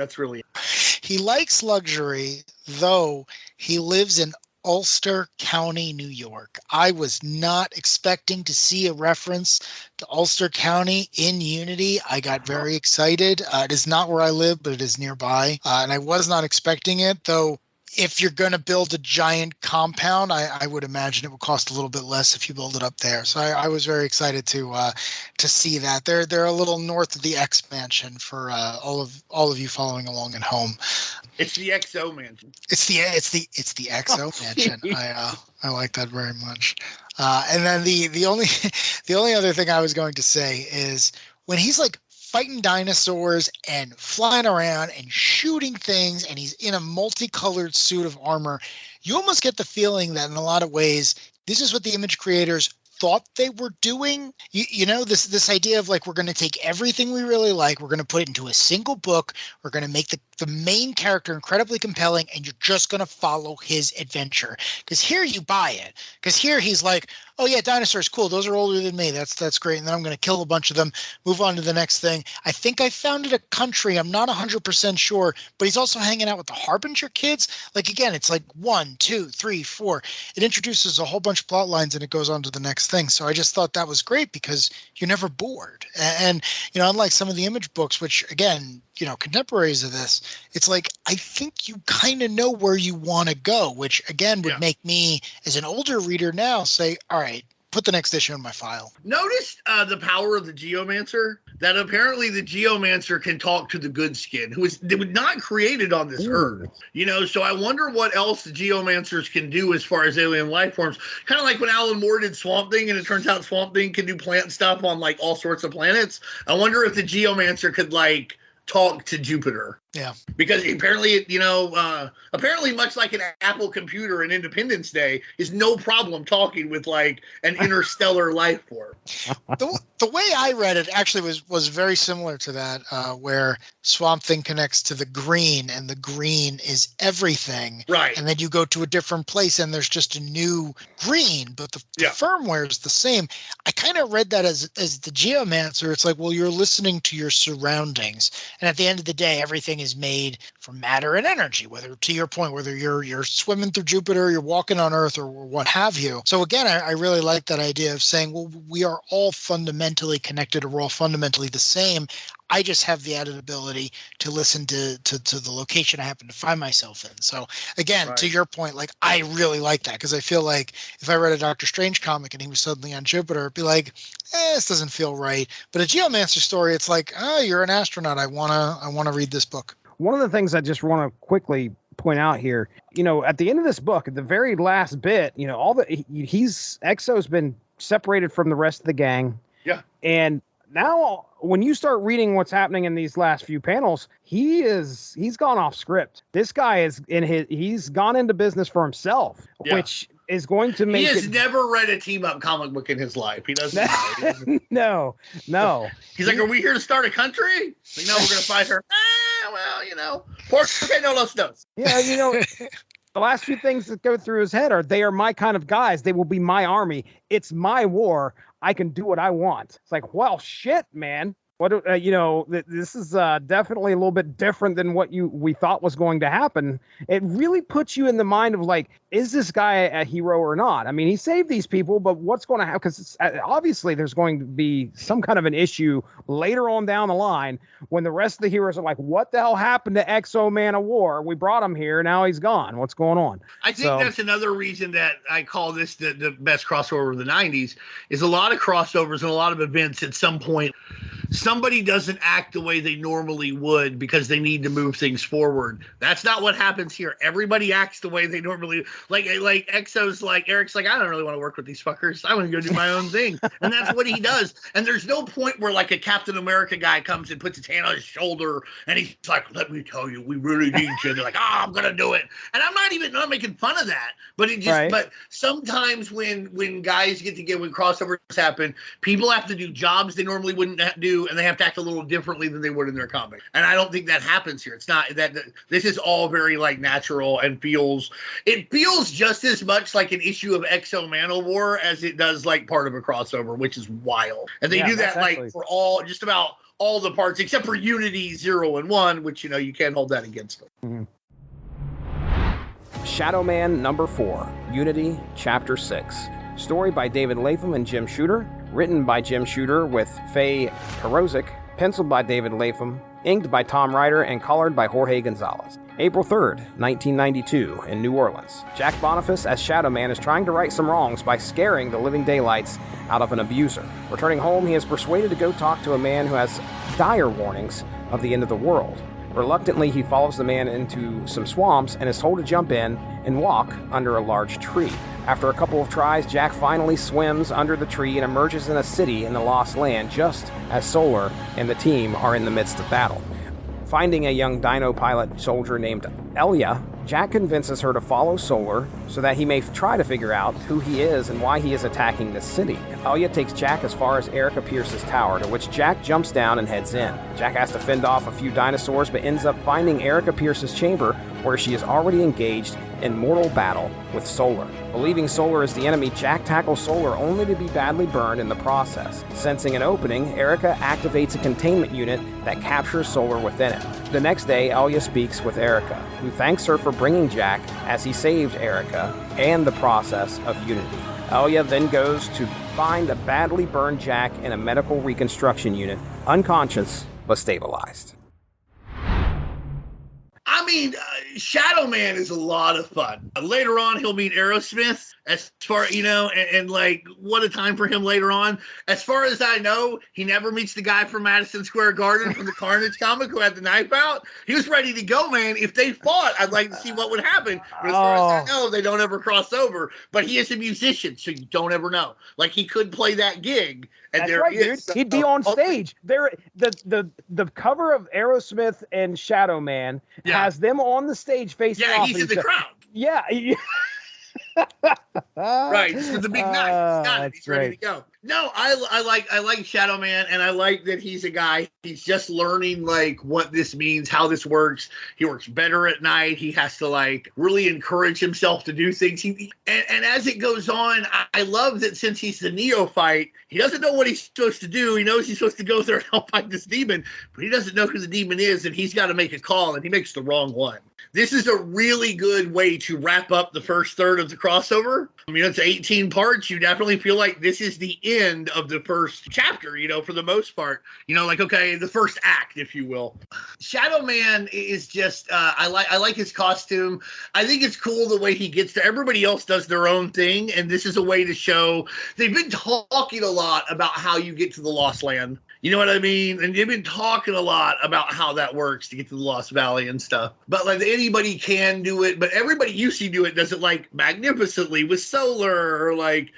He likes luxury, though he lives in Ulster County, New York. I was not expecting to see a reference to Ulster County in Unity. I got very excited. It is not where I live, but it is nearby. And I was not expecting it, though. If you're going to build a giant compound, I would imagine it would cost a little bit less if you build it up there. So I was very excited to see that. They're a little north of the X mansion for all of you following along at home. It's the XO mansion. It's the XO mansion. I like that very much. And then the only other thing I was going to say is when he's like fighting dinosaurs and flying around and shooting things, and he's in a multicolored suit of armor, you almost get the feeling that in a lot of ways, this is what the image creators thought they were doing. You know, this idea of like, we're going to take everything we really like, we're going to put it into a single book, we're going to make the main character incredibly compelling, and you're just going to follow his adventure. Because here you buy it. Because here he's like, oh yeah, dinosaurs, cool. Those are older than me. That's great. And then I'm going to kill a bunch of them, move on to the next thing. I think I founded a country. I'm not 100% sure, but he's also hanging out with the Harbinger kids. Like, again, it's like 1, 2, 3, 4. It introduces a whole bunch of plot lines and it goes on to the next thing. So I just thought that was great because you're never bored. And you know, unlike some of the image books, which again, you know, contemporaries of this, it's like, I think you kind of know where you want to go, which again would make me as an older reader now say, all right, put the next issue in my file. Notice the power of the Geomancer, that apparently the Geomancer can talk to the good skin, who was not created on this earth. You know, so I wonder what else the Geomancers can do as far as alien life forms. Kind of like when Alan Moore did Swamp Thing, and it turns out Swamp Thing can do plant stuff on like all sorts of planets. I wonder if the Geomancer could like talk to Jupiter. Yeah. Because apparently, you know, apparently much like an Apple computer in Independence Day is no problem talking with like an interstellar life form. The way I read it actually was very similar to that, where Swamp Thing connects to the green, and the green is everything. Right. And then you go to a different place and there's just a new green, but the firmware is the same. I kind of read that as the Geomancer. It's like, well, you're listening to your surroundings. And at the end of the day, everything is made from matter and energy, whether, to your point, whether you're swimming through Jupiter, you're walking on Earth, or what have you. So again, I really like that idea of saying, well, we are all fundamentally connected, or we're all fundamentally the same. I just have the added ability to listen to the location I happen to find myself in. So again, to your point, like, I really like that, because I feel like if I read a Doctor Strange comic and he was suddenly on Jupiter, it'd be like, this doesn't feel right. But a Geomancer story, it's like, oh, you're an astronaut. I wanna read this book. One of the things I just want to quickly point out here, you know, at the end of this book, at the very last bit, you know, Exo's been separated from the rest of the gang. Yeah. And now when you start reading what's happening in these last few panels, he's gone off script. This guy he's gone into business for himself, which is going to make He has never read a team-up comic book in his life. He doesn't know. No. He's like, are we here to start a country? Like, no, we're going to fight her. Well, you know, porque no los dos. Yeah, you know, the last few things that go through his head are, they are my kind of guys. They will be my army. It's my war. I can do what I want. It's like, well, shit, man. What you know, this is definitely a little bit different than what we thought was going to happen. It really puts you in the mind of like, is this guy a hero or not? I mean, he saved these people, but what's going to happen? Because obviously there's going to be some kind of an issue later on down the line when the rest of the heroes are like, what the hell happened to Exo Man of War? We brought him here. Now he's gone. What's going on? I think that's another reason that I call this the best crossover of the 90s, is a lot of crossovers and a lot of events at some point. Somebody doesn't act the way they normally would because they need to move things forward. That's not what happens here. Everybody acts the way they normally like Exo's like, Eric's like, I don't really want to work with these fuckers. I want to go do my own thing. And that's what he does. And there's no point where like a Captain America guy comes and puts his hand on his shoulder and he's like, let me tell you, we really need you. And they're like, I'm going to do it. And I'm not making fun of that. But it just, but sometimes when guys get together, when crossovers happen, people have to do jobs they normally wouldn't do, and they have to act a little differently than they would in their comic. And I don't think that happens here. It's not that this is all very like natural and feels just as much like an issue of Exo Man of War as it does like part of a crossover, which is wild. And they do that like for just about all the parts except for Unity 0 and 1, which, you know, you can't hold that against them. Mm-hmm. Shadow Man number 4, Unity, Chapter 6. Story by David Latham and Jim Shooter. Written by Jim Shooter with Faye Perozic. Penciled by David Latham. Inked by Tom Ryder and colored by Jorge Gonzalez. April 3rd, 1992, in New Orleans. Jack Boniface as Shadow Man is trying to right some wrongs by scaring the living daylights out of an abuser. Returning home, he is persuaded to go talk to a man who has dire warnings of the end of the world. Reluctantly, he follows the man into some swamps and is told to jump in and walk under a large tree. After a couple of tries, Jack finally swims under the tree and emerges in a city in the Lost Land just as Solar and the team are in the midst of battle. Finding a young dino pilot soldier named Elia, Jack convinces her to follow Solar so that he may try to figure out who he is and why he is attacking this city. Elia takes Jack as far as Erica Pierce's tower, to which Jack jumps down and heads in. Jack has to fend off a few dinosaurs, but ends up finding Erica Pierce's chamber, where she is already engaged in mortal battle with Solar. Believing Solar is the enemy, Jack tackles Solar only to be badly burned in the process. Sensing an opening, Erica activates a containment unit that captures Solar within it. The next day, Elia speaks with Erica, who thanks her for bringing Jack as he saved Erica and the process of Unity. Elia then goes to find a badly burned Jack in a medical reconstruction unit, unconscious but stabilized. I mean, Shadow Man is a lot of fun. Later on, he'll meet Aerosmith. As far, and like, what a time for him later on. As far as I know, he never meets the guy from Madison Square Garden from the Carnage comic who had the knife out. He was ready to go, man. If they fought, I'd like to see what would happen. But as far as I know, they don't ever cross over. But he is a musician, so you don't ever know. Like, he could play that gig. And that's there right, he is. dude. He'd be on stage. The cover of Aerosmith and Shadow Man has them on the stage facing off. Yeah, he's in the crowd. Yeah. Right, so the big knife. He's got it. He's ready to go. No, I like Shadow Man, and I like that he's a guy. He's just learning like what this means, how this works. He works better at night. He has to like really encourage himself to do things. And as it goes on, I love that since he's the neophyte, he doesn't know what he's supposed to do. He knows he's supposed to go there and help fight this demon, but he doesn't know who the demon is, and he's got to make a call, and he makes the wrong one. This is a really good way to wrap up the first third of the crossover. I mean, it's 18 parts. You definitely feel like this is the end of the first chapter, for the most part. Like, okay, the first act, if you will. Shadow Man is just, I like his costume. I think it's cool the way he gets there. Everybody else does their own thing, and this is a way to show. They've been talking a lot about how you get to the Lost Land. You know what I mean? And they've been talking a lot about how that works to get to the Lost Valley and stuff. But like anybody can do it, but everybody you see do it does it like magnificently with Solar or like,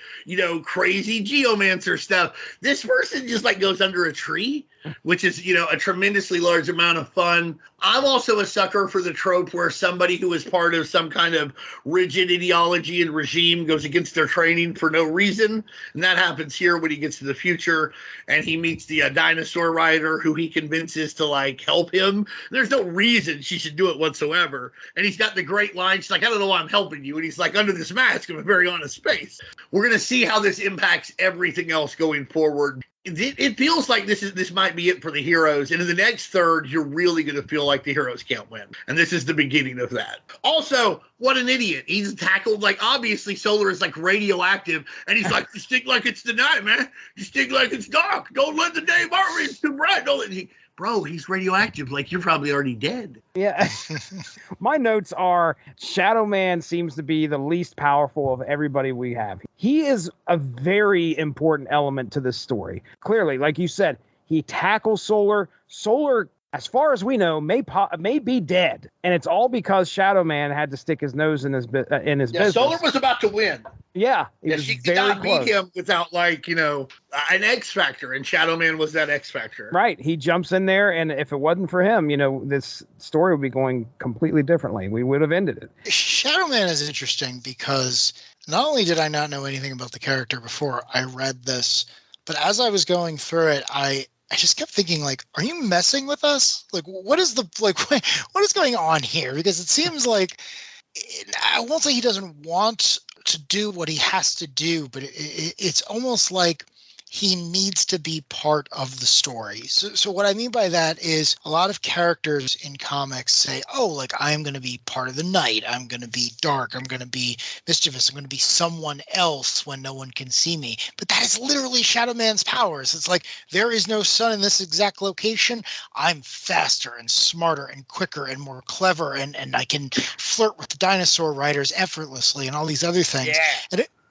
crazy geomancer stuff. This person just like goes under a tree, which is, a tremendously large amount of fun. I'm also a sucker for the trope where somebody who is part of some kind of rigid ideology and regime goes against their training for no reason. And that happens here when he gets to the future and he meets the dinosaur rider who he convinces to like help him. There's no reason she should do it whatsoever. And he's got the great line. She's like, I don't know why I'm helping you. And he's like, under this mask, I'm a very honest space. We're going to see how this impacts everything else going forward. It feels like this might be it for the heroes. And in the next third, you're really going to feel like the heroes can't win. And this is the beginning of that. Also, what an idiot. He's tackled, like, obviously Solar is, like, radioactive. And he's like, you stink like it's the night, man. You stink like it's dark. Don't let the day burn me. It's too bright. Bro, he's radioactive. Like, you're probably already dead. Yeah. My notes are Shadow Man seems to be the least powerful of everybody we have. He is a very important element to this story. Clearly, like you said, he tackles Solar. Solar, as far as we know, may be dead. And it's all because Shadow Man had to stick his nose in his business. Solar was about to win. Yeah, she did not beat him without, like, an X factor, and Shadow Man was that X factor. Right. He jumps in there, and if it wasn't for him, this story would be going completely differently. We would have ended it. Shadow Man is interesting because not only did I not know anything about the character before I read this, but as I was going through it, I just kept thinking, like, are you messing with us? Like, what is going on here? Because it seems like, I won't say he doesn't want to do what he has to do, but it's almost like he needs to be part of the story. So what I mean by that is a lot of characters in comics say, oh, like I'm going to be part of the night. I'm going to be dark. I'm going to be mischievous. I'm going to be someone else when no one can see me. But that is literally Shadow Man's powers. It's like, there is no sun in this exact location. I'm faster and smarter and quicker and more clever. And I can flirt with the dinosaur riders effortlessly and all these other things.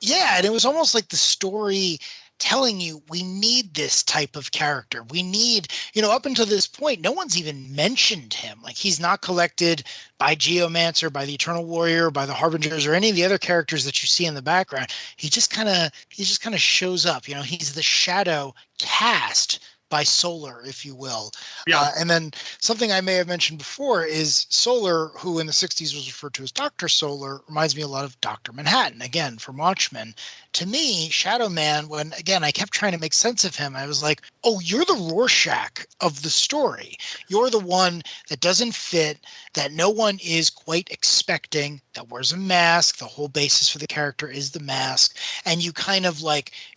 Yeah. And it was almost like the story telling you we need this type of character. We need, up until this point, no one's even mentioned him. Like, he's not collected by Geomancer, by the Eternal Warrior, by the Harbingers, or any of the other characters that you see in the background. He just kind of shows up. He's the shadow cast by Solar, if you will. Yeah. And then something I may have mentioned before is Solar, who in the 60s was referred to as Dr. Solar, reminds me a lot of Dr. Manhattan, again, from Watchmen. To me, Shadow Man, when, again, I kept trying to make sense of him, I was like, oh, you're the Rorschach of the story. You're the one that doesn't fit, that no one is quite expecting, that wears a mask. The whole basis for the character is the mask. And you kind of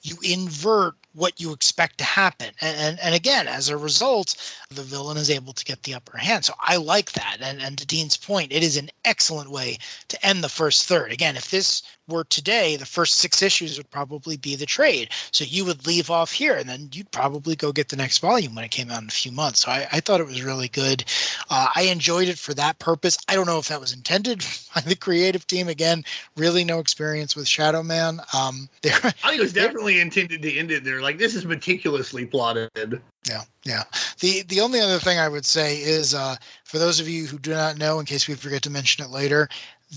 you invert what you expect to happen. And again, as a result, the villain is able to get the upper hand. So I like that. And to Dean's point, it is an excellent way to end the first third. Again, if this were today, the first 6 issues would probably be the trade. So you would leave off here, and then you'd probably go get the next volume when it came out in a few months. So I thought it was really good. I enjoyed it for that purpose. I don't know if that was intended by the creative team. Again, really no experience with Shadow Man. I think it was definitely intended to end it there. Like, this is meticulously plotted. Yeah. The only other thing I would say is, for those of you who do not know, in case we forget to mention it later,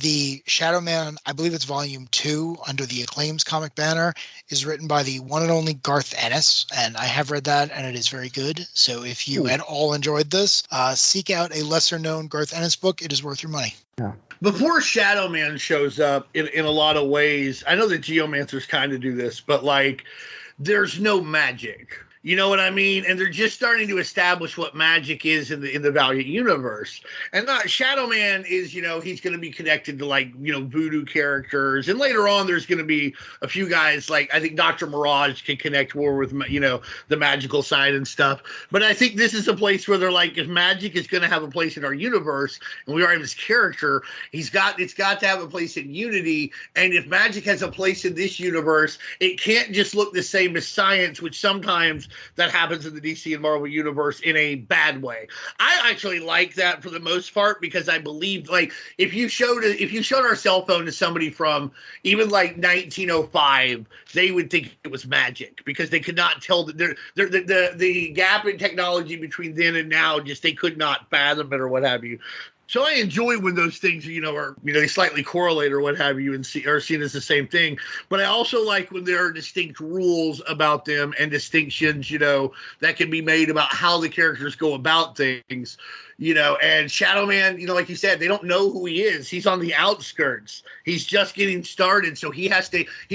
the Shadow Man, I believe it's volume 2 under the Acclaims comic banner, is written by the one and only Garth Ennis, and I have read that, and it is very good. So if you at all enjoyed this, seek out a lesser known Garth Ennis book. It is worth your money. Yeah. Before Shadow Man shows up, in a lot of ways, I know that Geomancers kind of do this, but there's no magic. You know what I mean? And they're just starting to establish what magic is in the Valiant universe. And Shadow Man is, he's going to be connected to voodoo characters. And later on, there's going to be a few guys I think Dr. Mirage can connect more with, the magical side and stuff. But I think this is a place where they're if magic is going to have a place in our universe, and we already have this character, it's got to have a place in Unity. And if magic has a place in this universe, it can't just look the same as science, which sometimes that happens in the DC and Marvel universe in a bad way. I actually like that for the most part, because I believe if you showed our cell phone to somebody from even 1905, they would think it was magic, because they could not tell that the gap in technology between then and now, just they could not fathom it or what have you. So I enjoy when those things, are, they slightly correlate or what have you, and are seen as the same thing. But I also like when there are distinct rules about them and distinctions, that can be made about how the characters go about things. And Shadow Man, like you said, they don't know who he is. He's on the outskirts. He's just getting started. So he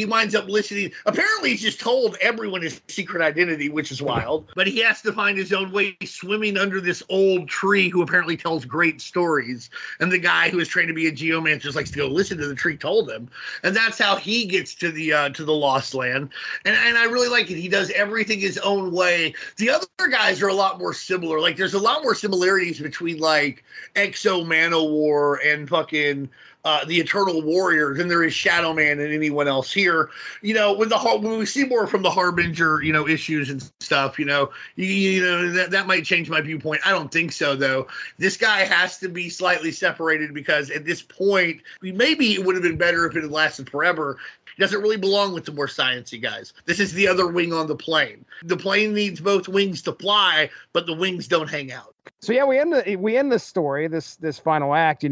winds up listening. Apparently, he's just told everyone his secret identity, which is wild. But he has to find his own way swimming under this old tree who apparently tells great stories. And the guy who is trained to be a geomancer just likes to go listen to the tree told him. And that's how he gets to the Lost Land. And I really like it. He does everything his own way. The other guys are a lot more similar. There's a lot more similarities between Exo Manowar and fucking the Eternal Warrior than there is Shadow Man and anyone else here. When we see more from the Harbinger, issues and stuff, that might change my viewpoint. I don't think so, though. This guy has to be slightly separated, because at this point, maybe it would have been better if it had lasted forever. It doesn't really belong with the more sciencey guys. This is the other wing on the plane. The plane needs both wings to fly, but the wings don't hang out. So yeah, we end this story, this final act,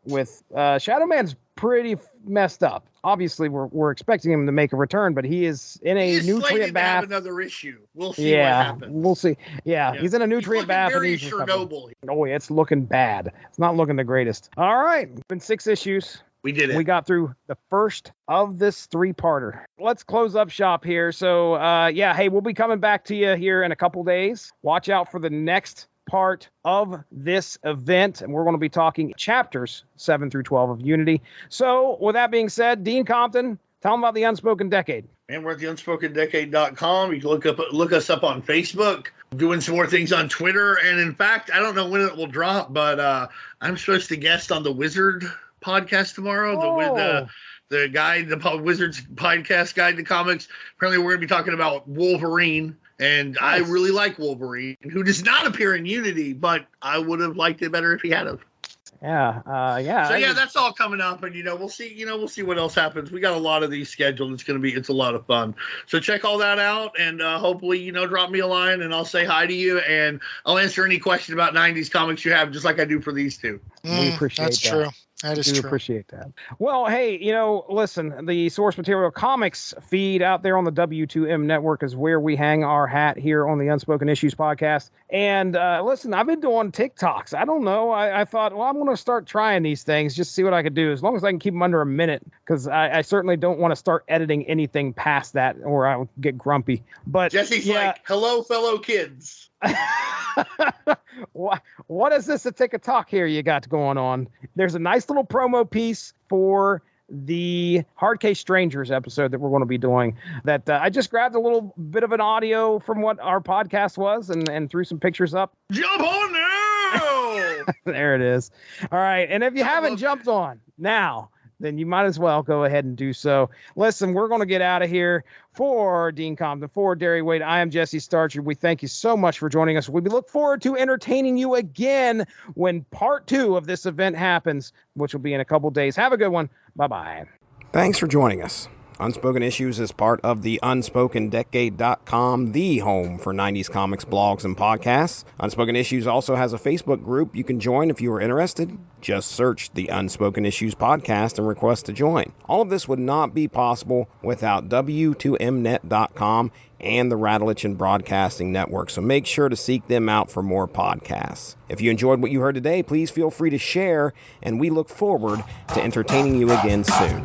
with Shadow Man's pretty messed up. Obviously, we're expecting him to make a return, but he is in a nutrient bath. Have another issue. We'll see what happens. We'll see. Yeah, he's in a nutrient bath. Very Chernobyl. Oh yeah, it's looking bad. It's not looking the greatest. All right, been 6 issues. We did it. We got through the first of this 3-parter. Let's close up shop here. So, hey, we'll be coming back to you here in a couple days. Watch out for the next part of this event, and we're going to be talking chapters 7 through 12 of Unity. So, with that being said, Dean Compton, Tell them about the Unspoken Decade. And we're at the unspokendecade.com. You can look us up on Facebook, doing some more things on Twitter. And in fact, I don't know when it will drop, but I'm supposed to guest on the Wizard podcast tomorrow. The guide, the Wizards podcast guide to comics. Apparently, we're going to be talking about Wolverine. And nice. I really like Wolverine, who does not appear in Unity, but I would have liked it better if he had of. Yeah. So that's all coming up, and we'll see what else happens. We got a lot of these scheduled. It's a lot of fun. So check all that out, and hopefully drop me a line, and I'll say hi to you, and I'll answer any question about '90s comics you have, just like I do for these two. We appreciate that's that. True. That is true. Appreciate that. Well, hey, listen, the Source Material Comics feed out there on the W2M network is where we hang our hat here on the Unspoken Issues podcast. And listen, I've been doing TikToks. I don't know. I thought, well, I'm going to start trying these things, just see what I could do, as long as I can keep them under a minute, because I certainly don't want to start editing anything past that, or I'll get grumpy. But Jesse's like, hello, fellow kids. What is this a tick of talk here you got going on? There's a nice little promo piece for the Hard Case Strangers episode that we're going to be doing, that I just grabbed a little bit of an audio from what our podcast was and threw some pictures up. Jump on now! There it is. All right. And if you haven't jumped on now, then you might as well go ahead and do so. Listen, we're going to get out of here. For Dean Compton, for Darry Wade, I am Jesse Starcher. We thank you so much for joining us. We look forward to entertaining you again when part 2 of this event happens, which will be in a couple days. Have a good one. Bye-bye. Thanks for joining us. Unspoken Issues is part of the UnspokenDecade.com, the home for 90s comics, blogs, and podcasts. Unspoken Issues also has a Facebook group you can join if you are interested. Just search the Unspoken Issues podcast and request to join. All of this would not be possible without W2Mnet.com and the Rattlechin Broadcasting Network, so make sure to seek them out for more podcasts. If you enjoyed what you heard today, please feel free to share, and we look forward to entertaining you again soon.